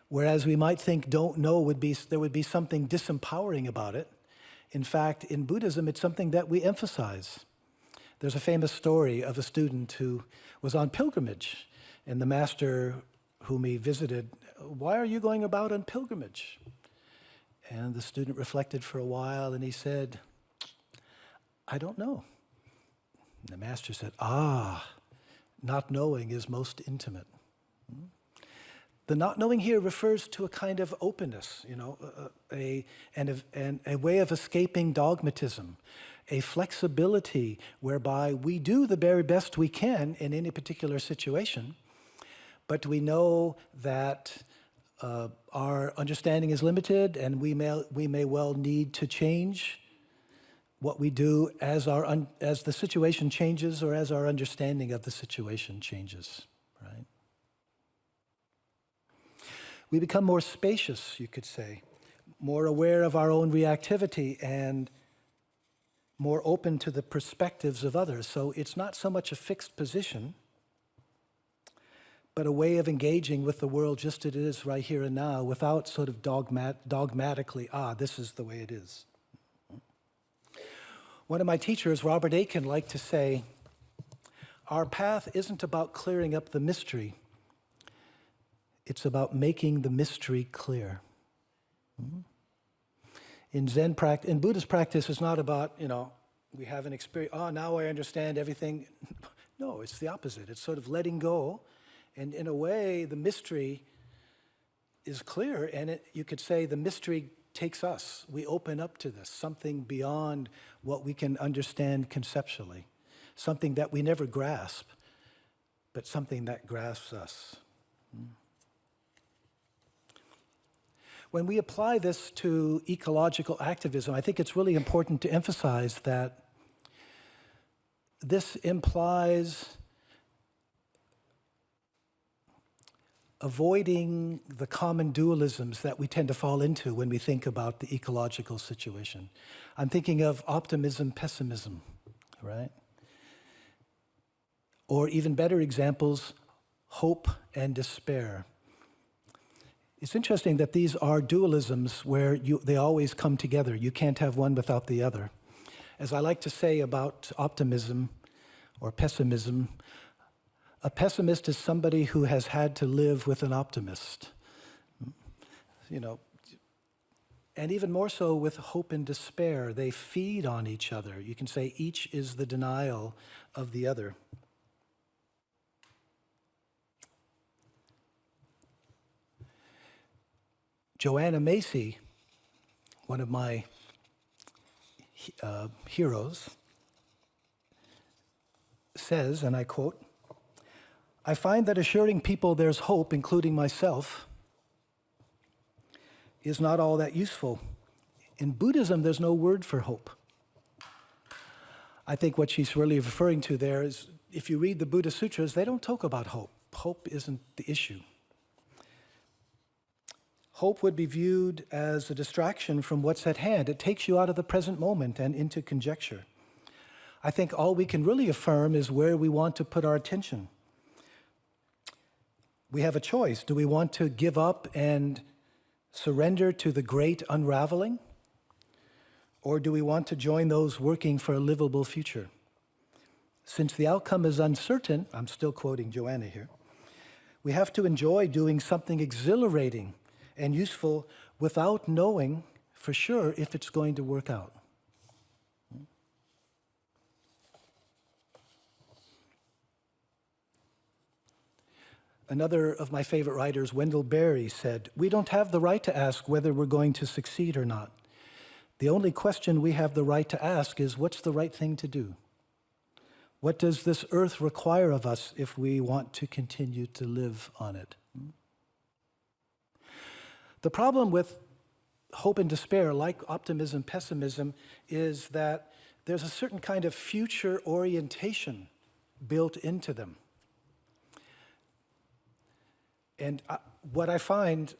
Whereas we might think don't know there would be something disempowering about it. In fact, in Buddhism, it's something that we emphasize. There's a famous story of a student who was on pilgrimage, and the master whom he visited, "Why are you going about on pilgrimage?" And the student reflected for a while, and he said, "I don't know." And the master said, not knowing is most intimate. The not knowing here refers to a kind of openness, a way of escaping dogmatism, a flexibility whereby we do the very best we can in any particular situation, but we know that our understanding is limited, and we may well need to change what we do as the situation changes, or as our understanding of the situation changes, right? We become more spacious, you could say, more aware of our own reactivity, and more open to the perspectives of others. So it's not so much a fixed position, but a way of engaging with the world just as it is right here and now, without sort of dogmatically, this is the way it is. One of my teachers, Robert Aiken, liked to say, our path isn't about clearing up the mystery, it's about making the mystery clear. In in Buddhist practice, it's not about, we have an experience, now I understand everything. No, it's the opposite. It's sort of letting go. And in a way, the mystery is clear, and you could say the mystery takes us. We open up to this, something beyond what we can understand conceptually, something that we never grasp, but something that grasps us. When we apply this to ecological activism, I think it's really important to emphasize that this implies avoiding the common dualisms that we tend to fall into when we think about the ecological situation. I'm thinking of optimism, pessimism, right? Or even better examples, hope and despair. It's interesting that these are dualisms where they always come together. You can't have one without the other. As I like to say about optimism or pessimism, a pessimist is somebody who has had to live with an optimist. And even more so with hope and despair. They feed on each other. You can say each is the denial of the other. Joanna Macy, one of my heroes, says, and I quote, I find that assuring people there's hope, including myself, is not all that useful. In Buddhism, there's no word for hope. I think what she's really referring to there is, if you read the Buddha Sutras, they don't talk about hope. Hope isn't the issue. Hope would be viewed as a distraction from what's at hand. It takes you out of the present moment and into conjecture. I think all we can really affirm is where we want to put our attention. We have a choice. Do we want to give up and surrender to the great unraveling? Or do we want to join those working for a livable future? Since the outcome is uncertain, I'm still quoting Joanna here, we have to enjoy doing something exhilarating and useful without knowing for sure if it's going to work out. Another of my favorite writers, Wendell Berry, said, we don't have the right to ask whether we're going to succeed or not. The only question we have the right to ask is, what's the right thing to do? What does this earth require of us if we want to continue to live on it? The problem with hope and despair, like optimism, pessimism, is that there's a certain kind of future orientation built into them. And what I find,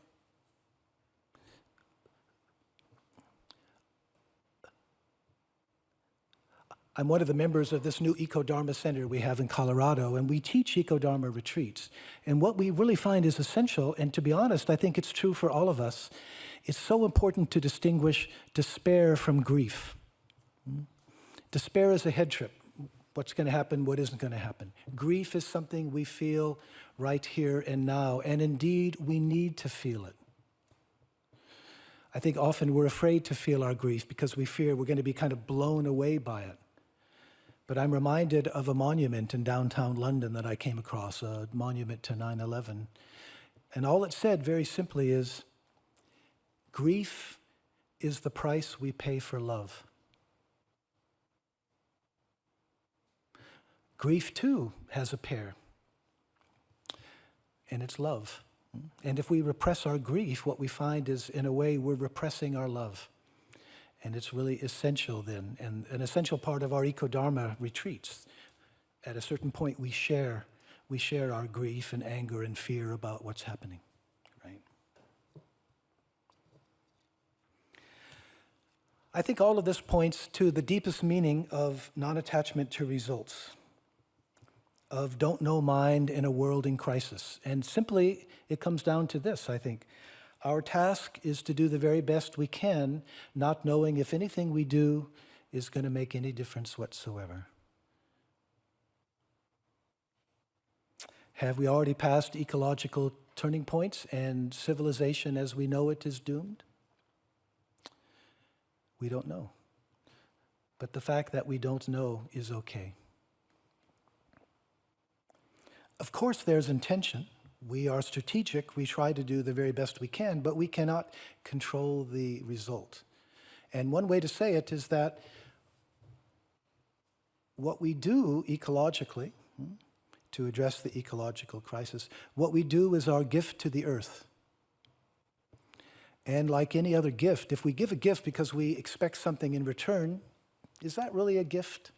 I'm one of the members of this new Eco-Dharma Center we have in Colorado, and we teach Eco-Dharma retreats. And what we really find is essential, and to be honest, I think it's true for all of us, it's so important to distinguish despair from grief. Despair is a head trip. What's going to happen, what isn't going to happen. Grief is something we feel right here and now, and indeed, we need to feel it. I think often we're afraid to feel our grief because we fear we're going to be kind of blown away by it. But I'm reminded of a monument in downtown London that I came across, a monument to 9/11. And all it said very simply is, grief is the price we pay for love. Grief, too, has a pair. and it's love. And if we repress our grief, what we find is, in a way, we're repressing our love. And it's really essential then, and an essential part of our Eco-Dharma retreats. At a certain point, we share our grief and anger and fear about what's happening, right? I think all of this points to the deepest meaning of non-attachment to results, of don't know mind in a world in crisis. And simply, it comes down to this, I think. Our task is to do the very best we can, not knowing if anything we do is going to make any difference whatsoever. Have we already passed ecological turning points and civilization as we know it is doomed? We don't know. But the fact that we don't know is okay. Of course, there's intention. We are strategic. We try to do the very best we can, but we cannot control the result. And one way to say it is that what we do ecologically, to address the ecological crisis, what we do is our gift to the earth. And like any other gift, if we give a gift because we expect something in return, is that really a gift?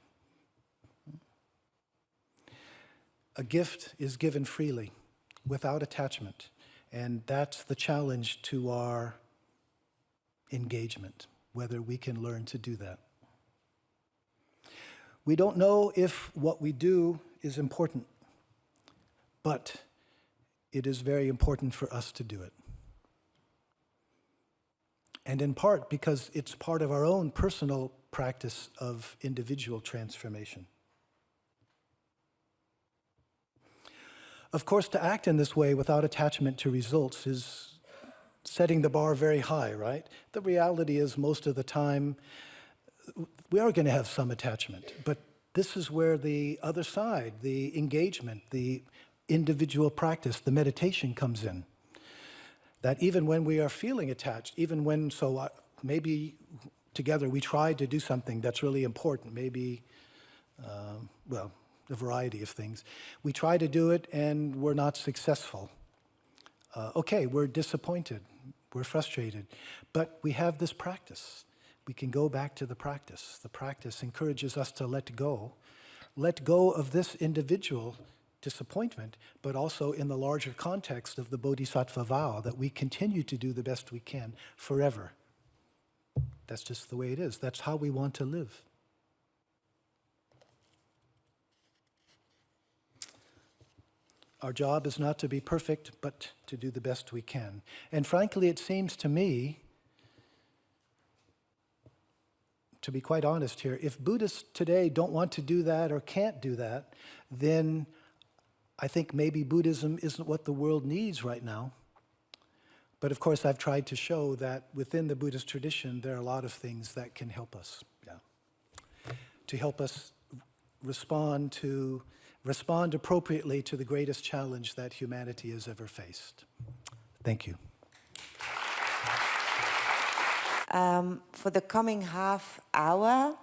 A gift is given freely, without attachment. And that's the challenge to our engagement, whether we can learn to do that. We don't know if what we do is important, but it is very important for us to do it. And in part because it's part of our own personal practice of individual transformation. Of course, to act in this way without attachment to results is setting the bar very high, right? The reality is most of the time we are going to have some attachment, but this is where the other side, the engagement, the individual practice, the meditation comes in. That even when we are feeling attached, even when, maybe together we try to do something that's really important, maybe, a variety of things. We try to do it and we're not successful. Okay, we're disappointed, we're frustrated, but we have this practice. We can go back to the practice. The practice encourages us to let go of this individual disappointment, but also in the larger context of the Bodhisattva vow that we continue to do the best we can forever. That's just the way it is. That's how we want to live. Our job is not to be perfect, but to do the best we can. And frankly, it seems to me, to be quite honest here, if Buddhists today don't want to do that or can't do that, then I think maybe Buddhism isn't what the world needs right now. But of course, I've tried to show that within the Buddhist tradition, there are a lot of things that can help us, to help us respond appropriately to the greatest challenge that humanity has ever faced. Thank you. For the coming half hour,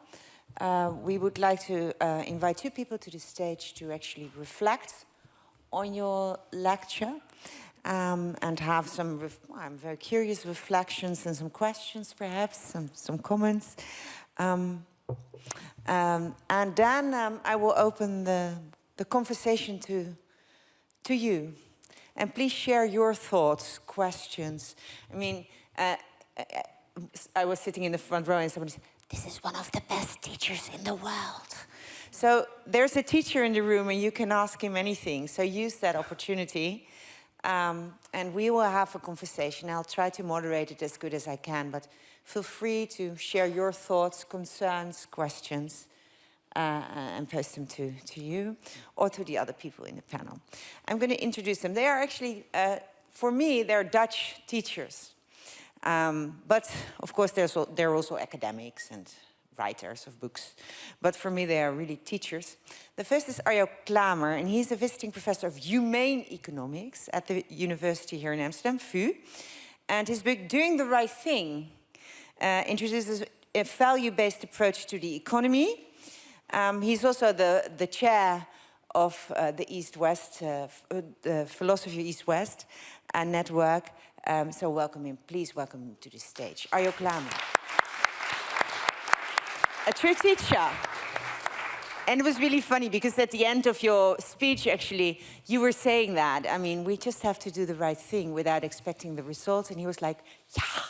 we would like to invite two people to the stage to actually reflect on your lecture and have some, I'm very curious, reflections and some questions perhaps, some comments. And then I will open the conversation to you. And please share your thoughts, questions. I mean, I was sitting in the front row and somebody said, "This is one of the best teachers in the world." So there's a teacher in the room and you can ask him anything. So use that opportunity and we will have a conversation. I'll try to moderate it as good as I can, but feel free to share your thoughts, concerns, questions. And post them to you or to the other people in the panel. I'm going to introduce them. They are actually, for me, they're Dutch teachers. But of course, they're also academics and writers of books. But for me, they are really teachers. The first is Arjo Klamer, and he's a visiting professor of humane economics at the university here in Amsterdam, FOW. And his book, Doing the Right Thing, introduces a value-based approach to the economy. He's also the chair of the East-West, the Philosophy East-West network. So welcome him, please welcome him to the stage. Arjo Klamer. A true teacher. And it was really funny because at the end of your speech, actually, you were saying that. I mean, we just have to do the right thing without expecting the results. And he was like, yeah,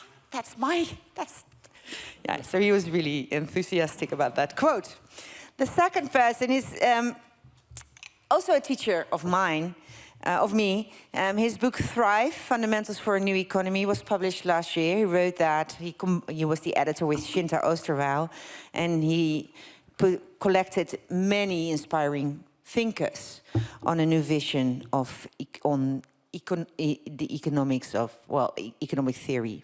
yeah, so he was really enthusiastic about that quote. The second person is also a teacher of mine, me. His book Thrive, Fundamentals for a New Economy was published last year. He wrote that. He was the editor with Shinta Oosterwijl. And he collected many inspiring thinkers on a new vision of the economics of, well, economic theory.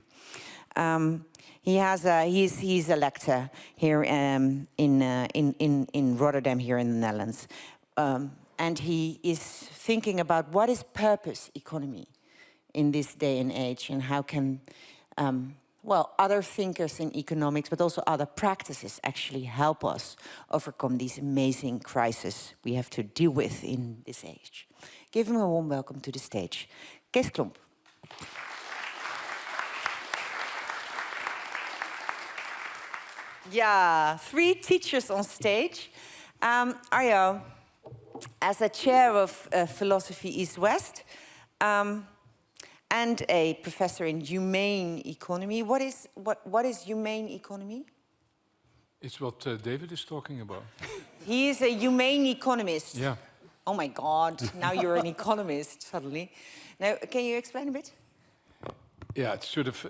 He's a lecturer here in Rotterdam, here in the Netherlands. And he is thinking about what is purpose economy in this day and age, and how can, well, other thinkers in economics, but also other practices actually help us overcome these amazing crises we have to deal with in this age. Give him a warm welcome to the stage. Kees Klomp. Yeah, 3 teachers on stage. Arjo, as a chair of Philosophy East-West and a professor in humane economy, what is humane economy? It's what David is talking about. He is a humane economist. Yeah. Oh my God, now you're an economist suddenly. Now, can you explain a bit? Yeah, it's sort of,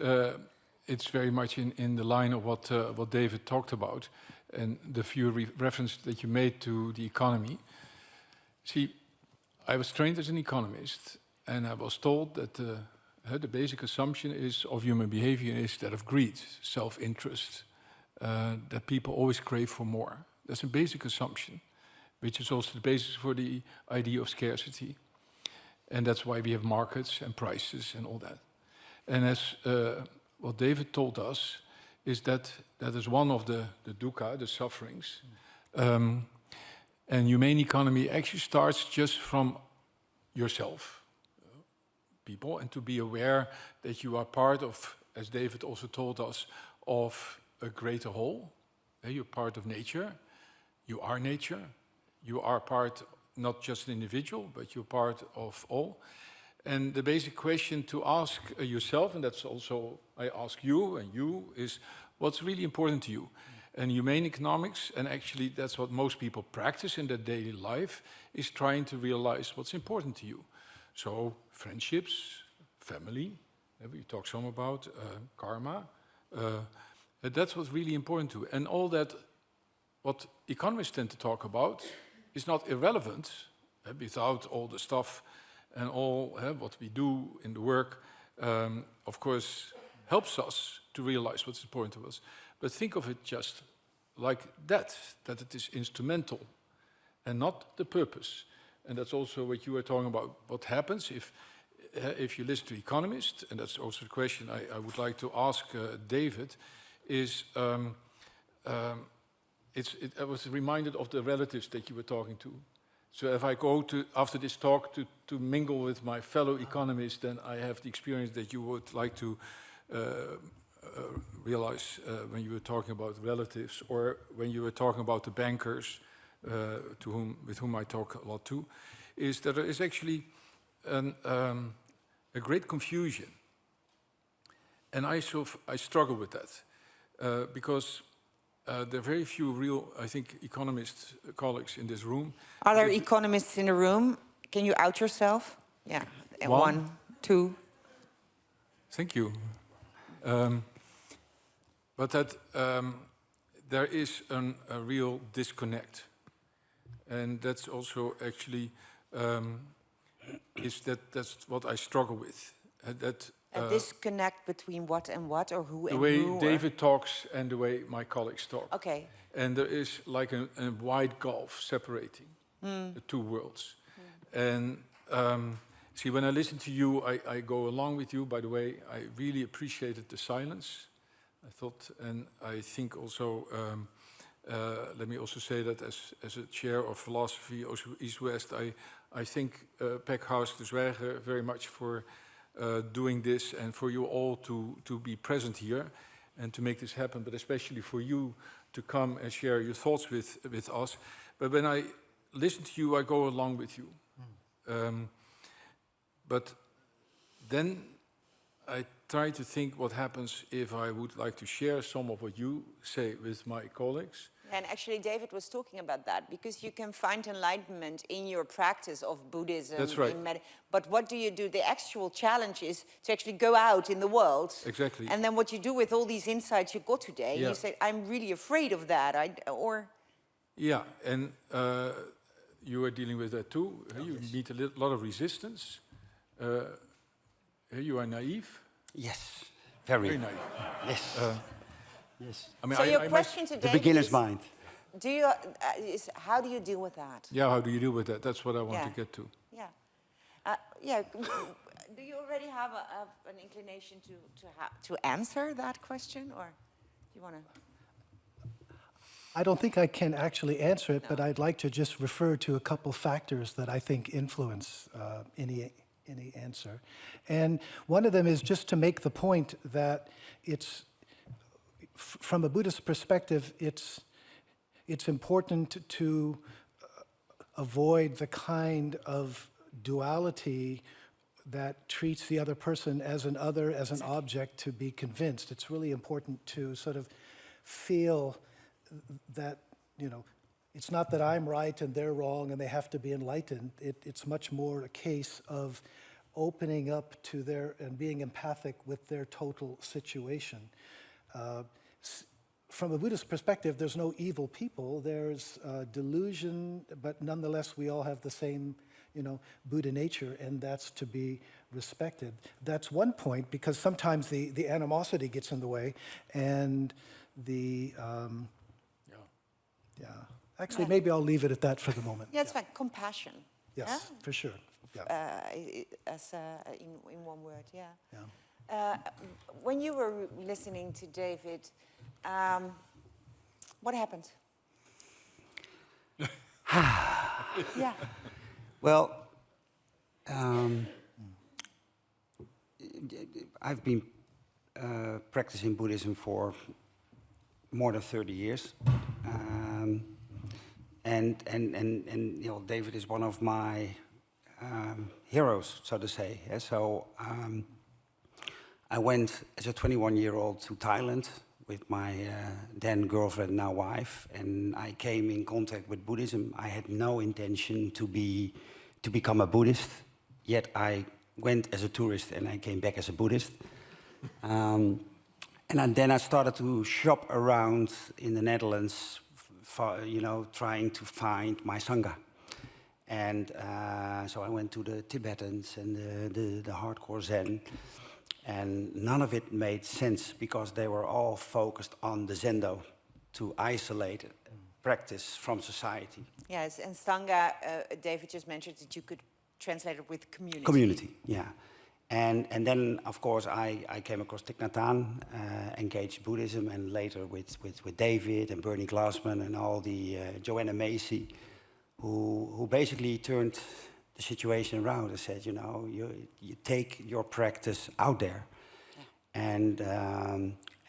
it's very much in the line of what David talked about, and the few references that you made to the economy. See, I was trained as an economist, and I was told that the basic assumption of human behavior is that of greed, self-interest, that people always crave for more. That's a basic assumption, which is also the basis for the idea of scarcity. And that's why we have markets and prices and all that. And as what David told us, is that is one of the dukkha, the sufferings. And humane economy actually starts just from yourself, people, and to be aware that you are part of, as David also told us, of a greater whole. You're part of nature. You are nature. You are part, not just an individual, but you're part of all. And the basic question to ask yourself, and that's also I ask you and you, is what's really important to you? And humane economics, and actually that's what most people practice in their daily life, is trying to realize what's important to you. So friendships, family, we talk some about karma. That's what's really important to you. And all that, what economists tend to talk about, is not irrelevant without all the stuff and all what we do in the work, of course, helps us to realize what's important to us. But think of it just like that it is instrumental and not the purpose. And that's also what you were talking about. What happens if you listen to economists, and that's also the question I would like to ask David, is I was reminded of the relatives that you were talking to. So if I go to, after this talk, to mingle with my fellow economists, then I have the experience that you would like to realize when you were talking about relatives, or when you were talking about the bankers with whom I talk a lot too, is that there is actually a great confusion. And I struggle with that because there are very few real, I think, economist colleagues in this room. Are there economists in the room? Can you out yourself? Yeah, one, two. Thank you. But that there is a real disconnect, and that's also actually that's what I struggle with. A disconnect between what and what, or who and who? The way David talks and the way my colleagues talk. Okay. And there is like a wide gulf separating the two worlds. And see, when I listen to you, I go along with you. By the way, I really appreciated the silence. I thought, and I think also Let me also say that as a chair of philosophy, also East-West, I thank Pakhuis de Zwijger very much for doing this and for you all to be present here and to make this happen, but especially for you to come and share your thoughts with us. But when I listen to you, I go along with you. But then I try to think what happens if I would like to share some of what you say with my colleagues. And actually, David was talking about that, because you can find enlightenment in your practice of Buddhism. That's right. But what do you do? The actual challenge is to actually go out in the world. Exactly. And then what you do with all these insights you got today, Yeah. you say, I'm really afraid of that. Yeah, and you are dealing with that too. You meet a lot of resistance. You are naive. Yes, very naive. Yes. Yes. I mean, So your question today The beginner's is, mind. how do you deal with that? Yeah, how do you deal with that? That's what I want Yeah. to get to. Yeah. Do you already have an inclination to answer that question, or do you want to? I don't think I can actually answer it, but I'd like to just refer to a couple factors that I think influence any answer. And one of them is just to make the point that it's, from a Buddhist perspective, it's important to avoid the kind of duality that treats the other person as an other, as an object to be convinced. It's really important to sort of feel that, it's not that I'm right and they're wrong and they have to be enlightened. It's much more a case of opening up to their, and being empathic with their total situation. From a Buddhist perspective, there's no evil people. There's delusion, but nonetheless, we all have the same, Buddha nature, and that's to be respected. That's one point, because sometimes the animosity gets in the way, and Actually, maybe I'll leave it at that for the moment. Yeah, it's fine. Compassion. Yes, yeah? for sure. Yeah. In one word, yeah. When you were listening to David, what happened? Yeah. Well, I've been practicing Buddhism for more than 30 years. And David is one of my heroes, so to say. Yeah, so I went as a 21-year-old to Thailand with my then girlfriend, now wife, and I came in contact with Buddhism. I had no intention to become a Buddhist, yet I went as a tourist and I came back as a Buddhist. And then I started to shop around in the Netherlands, trying to find my Sangha. And so I went to the Tibetans and the hardcore Zen. And none of it made sense because they were all focused on the Zendo, to isolate practice from society. Yes, and Sangha, David just mentioned that you could translate it with community. Community, yeah. And then, of course, I came across Thich Nhat Hanh, engaged Buddhism, and later with David and Bernie Glassman and all the Joanna Macy, who basically turned the situation around and said, you take your practice out there, and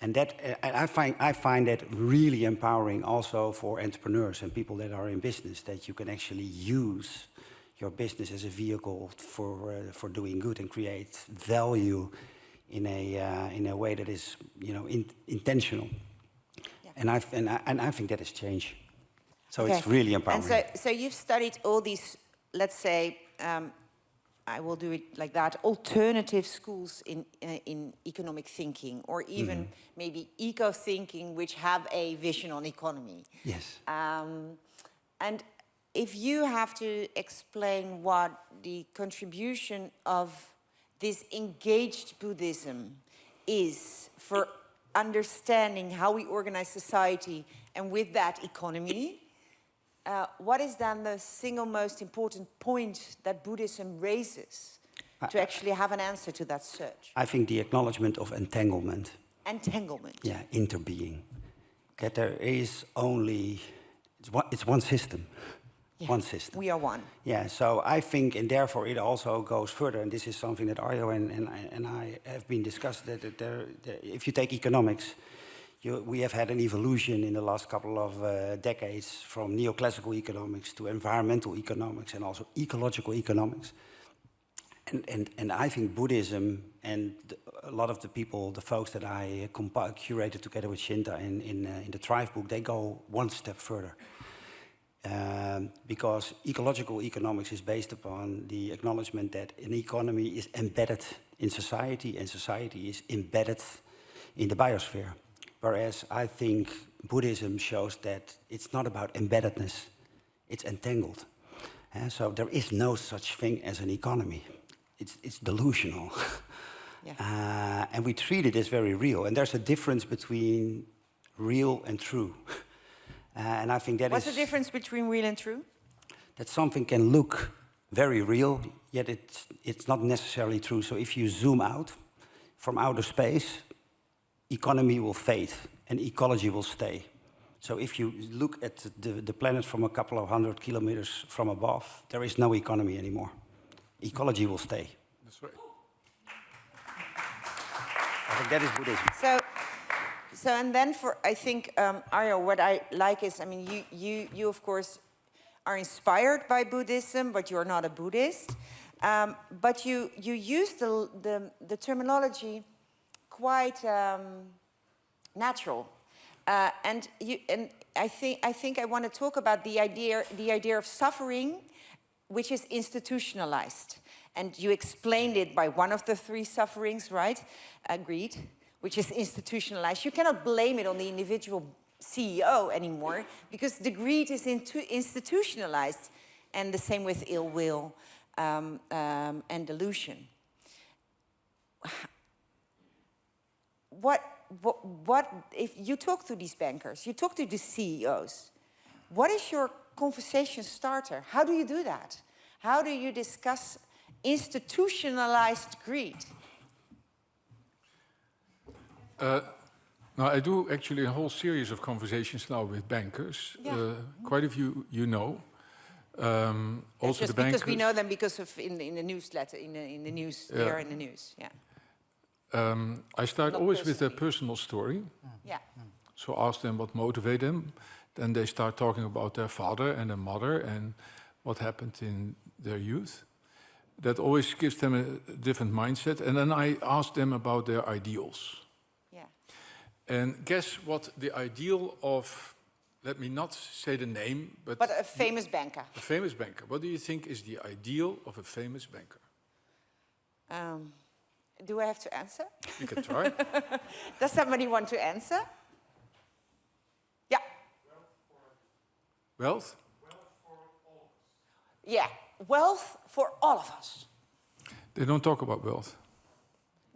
I find that really empowering also for entrepreneurs and people that are in business, that you can actually use your business as a vehicle for doing good and create value in a way that is intentional. Yeah. And I think that has changed. So it's really empowering. And so you've studied all these, let's say, I will do it like that, alternative schools in economic thinking, or even maybe eco-thinking, which have a vision on economy. Yes. And if you have to explain what the contribution of this engaged Buddhism is for understanding how we organize society and with that economy, what is then the single most important point that Buddhism raises to actually have an answer to that search? I think the acknowledgement of entanglement. Entanglement. Yeah, interbeing. that there is only, it's one system. Yeah, One system. We are one. Yeah, so I think, and therefore it also goes further, and this is something that Arjo and I have been discussed, that if you take economics, we have had an evolution in the last couple of decades from neoclassical economics to environmental economics and also ecological economics. And I think Buddhism and a lot of the people, the folks that I curated together with Shinta in the Thrive book, they go one step further. Because ecological economics is based upon the acknowledgement that an economy is embedded in society and society is embedded in the biosphere. Whereas I think Buddhism shows that it's not about embeddedness, it's entangled. So there is no such thing as an economy. It's delusional. Yeah. And we treat it as very real. And there's a difference between real and true. And I think that What's the difference between real and true? that something can look very real, yet it's not necessarily true. So if you zoom out from outer space, economy will fade and ecology will stay. So if you look at the planet from a couple of 100 kilometers from above, there is no economy anymore. Ecology will stay. That's right. I think that is Buddhism. So and then I think, Arjo, what I like is, I mean, you of course are inspired by Buddhism, but you're not a Buddhist. But you use the terminology quite natural. And I think I want to talk about the idea of suffering, which is institutionalized. And you explained it by one of the three sufferings, right? Greed, which is institutionalized. You cannot blame it on the individual CEO anymore, because the greed is institutionalized, and the same with ill will and delusion. What if you talk to these bankers, you talk to the CEOs, what is your conversation starter? How do you do that? How do you discuss institutionalized greed? Now, I do actually a whole series of conversations now with bankers. Yeah. Quite a few you know. Also just the bankers. because we know them because of in the newsletter, in the news, Yeah. they are in the news, yeah. I start Not always with a personally. personal story. Yeah. So ask them what motivated them. Then they start talking about their father and their mother and what happened in their youth. That always gives them a different mindset. And then I ask them about their ideals. Yeah. And guess what the ideal of, let me not say the name, but But a famous banker. a famous banker. What do you think is the ideal of a famous banker? Do I have to answer? You can try. Does somebody want to answer? Yeah. Wealth? Yeah. Wealth for all of us. They don't talk about wealth.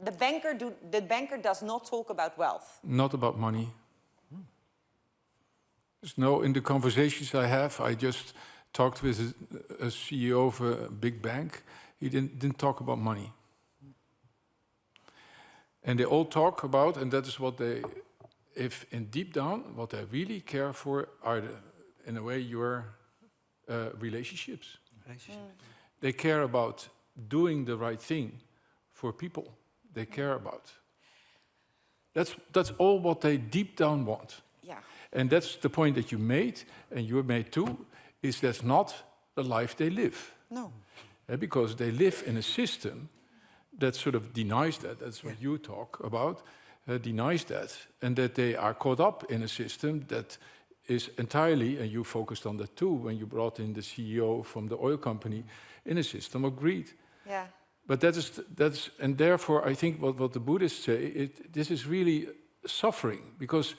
The banker does not talk about wealth. Not about money. There's no, in the conversations I have, I just talked with a CEO of a big bank. He didn't talk about money. And they all talk about, and that is what they, if in deep down, what they really care for are, in a way, your relationships. They care about doing the right thing for people. They care about. That's all what they deep down want. Yeah. And that's the point that you made, and you made too, is that's not the life they live. No. Because they live in a system that sort of denies that. That's what you talk about, denies that. And that they are caught up in a system that is entirely, and you focused on that too when you brought in the CEO from the oil company, in a system of greed. Yeah. But that's and therefore I think what the Buddhists say, this is really suffering, because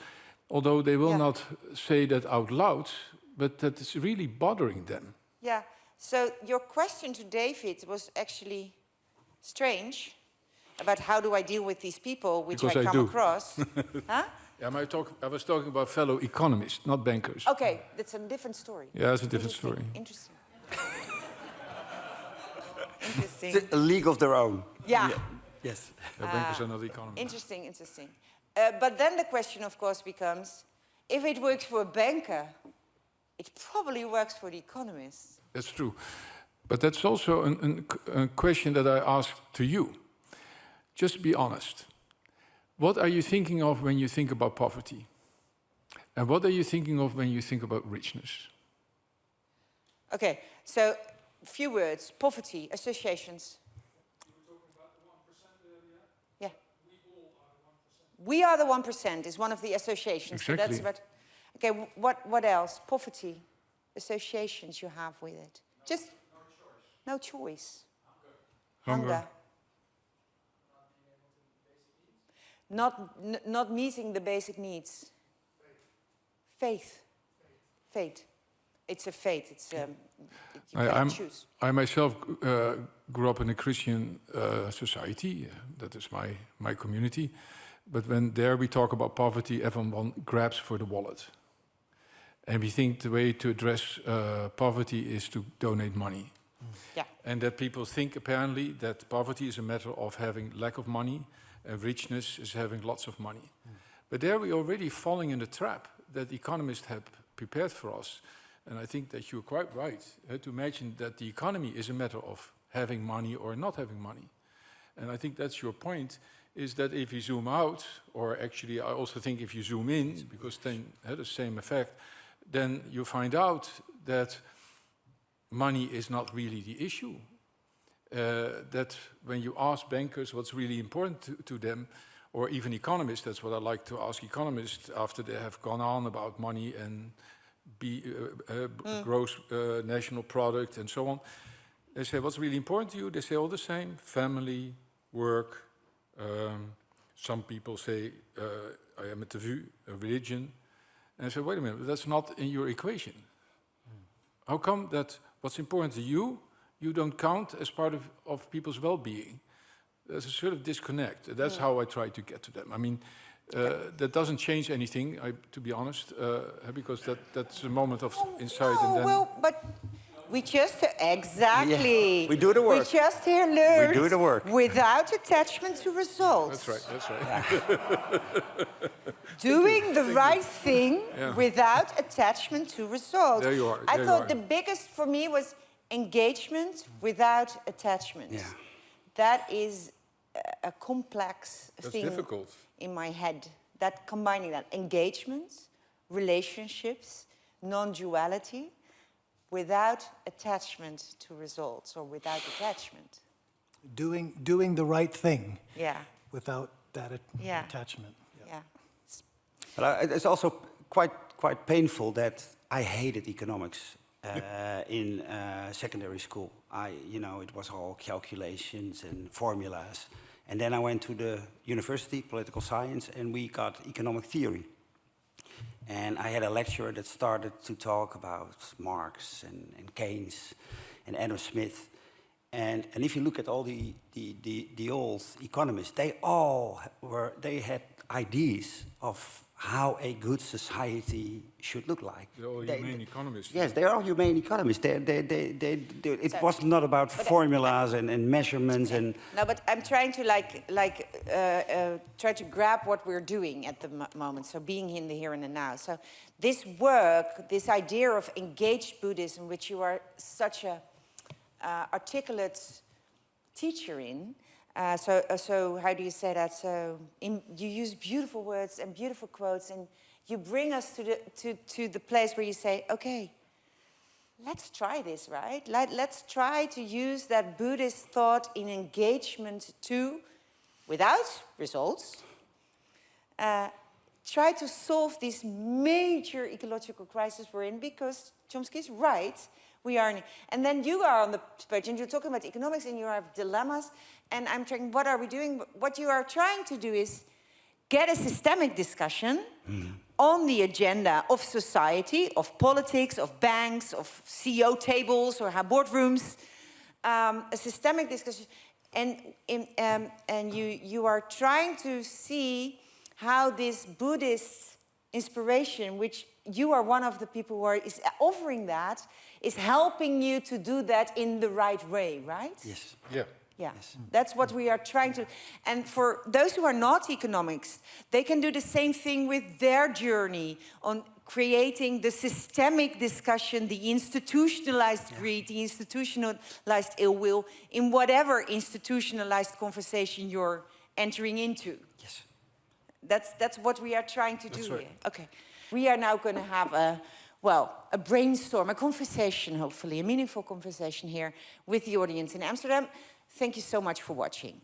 although they will not say that out loud, but that is really bothering them. Yeah. So your question to David was actually strange about how do I deal with these people, which Because I I come do. across. Huh? Yeah, I was talking about fellow economists, not bankers. Okay, that's a different story. Yeah, it's a different story. Interesting. Interesting. It's a league of their own. Yeah. Yes. Bankers are not economists. Interesting. But then the question, of course, becomes: if it works for a banker, it probably works for the economist. That's true. But that's also a question that I ask to you. Just be honest. What are you thinking of when you think about poverty? And what are you thinking of when you think about richness? Okay, so few words. Poverty, associations. You were talking about the 1% earlier? Yeah. We all are the 1%. We are the 1% is one of the associations. Exactly. So that's what, okay, what else? Poverty, associations you have with it. Just no choice. Hunger. Not meeting the basic needs. Faith. It's a fate. It's you cannot choose. I myself grew up in a Christian society. That is my community. But when there we talk about poverty, everyone grabs for the wallet. And we think the way to address poverty is to donate money. Yeah. And that people think apparently that poverty is a matter of having lack of money, and richness is having lots of money. But there we're already falling in the trap that economists have prepared for us. And I think that you're quite right to imagine that the economy is a matter of having money or not having money. And I think that's your point, is that if you zoom out, or actually I also think if you zoom in, because then had the same effect, then you find out that money is not really the issue. That when you ask bankers what's really important to them, or even economists, that's what I like to ask economists after they have gone on about money and gross national product and so on. They say, what's really important to you? They say all the same, family, work. Some people say, I am a view, a religion. And I say, wait a minute, that's not in your equation. How come that what's important to you, you don't count as part of people's well-being? There's a sort of disconnect. That's how I try to get to them. I mean, that doesn't change anything, to be honest, because that's a moment of insight. No, And then well, but we just exactly. Yeah, we do the work. We just here learned. We do the work. Without attachment to results. that's right. Doing the right thing without attachment to results. There you are. I There you thought are. the biggest for me was engagement without attachment. Yeah. That is a complex That's thing difficult. in my head. That combining that engagement, relationships, non-duality, without attachment to results or without attachment. Doing the right thing Yeah, without that Yeah. attachment. yeah. But it's also quite painful that I hated economics in secondary school. It was all calculations and formulas. And then I went to the university, political science, and we got economic theory. And I had a lecturer that started to talk about Marx and Keynes and Adam Smith. And if you look at all the old economists, they had ideas of how a good society should look like. They're all humane economists. Yes, they are all humane economists. It was not about formulas and measurements and. No, but I'm trying to try to grab what we're doing at the moment. So being in the here and the now. So this work, this idea of engaged Buddhism, which you are such a articulate teacher in. So how do you say that? So you use beautiful words and beautiful quotes, and you bring us to the place where you say, okay, let's try this, right? Let's try to use that Buddhist thought in engagement too, without results. Try to solve this major ecological crisis we're in, because Chomsky is right. We are, and then you are on the page, and you're talking about economics, and you have dilemmas. And I'm trying, what are we doing? What you are trying to do is get a systemic discussion on the agenda of society, of politics, of banks, of CEO tables or boardrooms. A systemic discussion, and you are trying to see how this Buddhist inspiration, which you are one of the people who is offering that, is helping you to do that in the right way, right? Yes. Yeah. Yeah, Yes. that's what we are trying to. And for those who are not economics, they can do the same thing with their journey on creating the systemic discussion, the institutionalized greed, the institutionalized ill will, in whatever institutionalized conversation you're entering into. Yes. That's what we are trying to do That's right. here. Okay. We are now going to have a brainstorm, a conversation, hopefully, a meaningful conversation here with the audience in Amsterdam. Thank you so much for watching.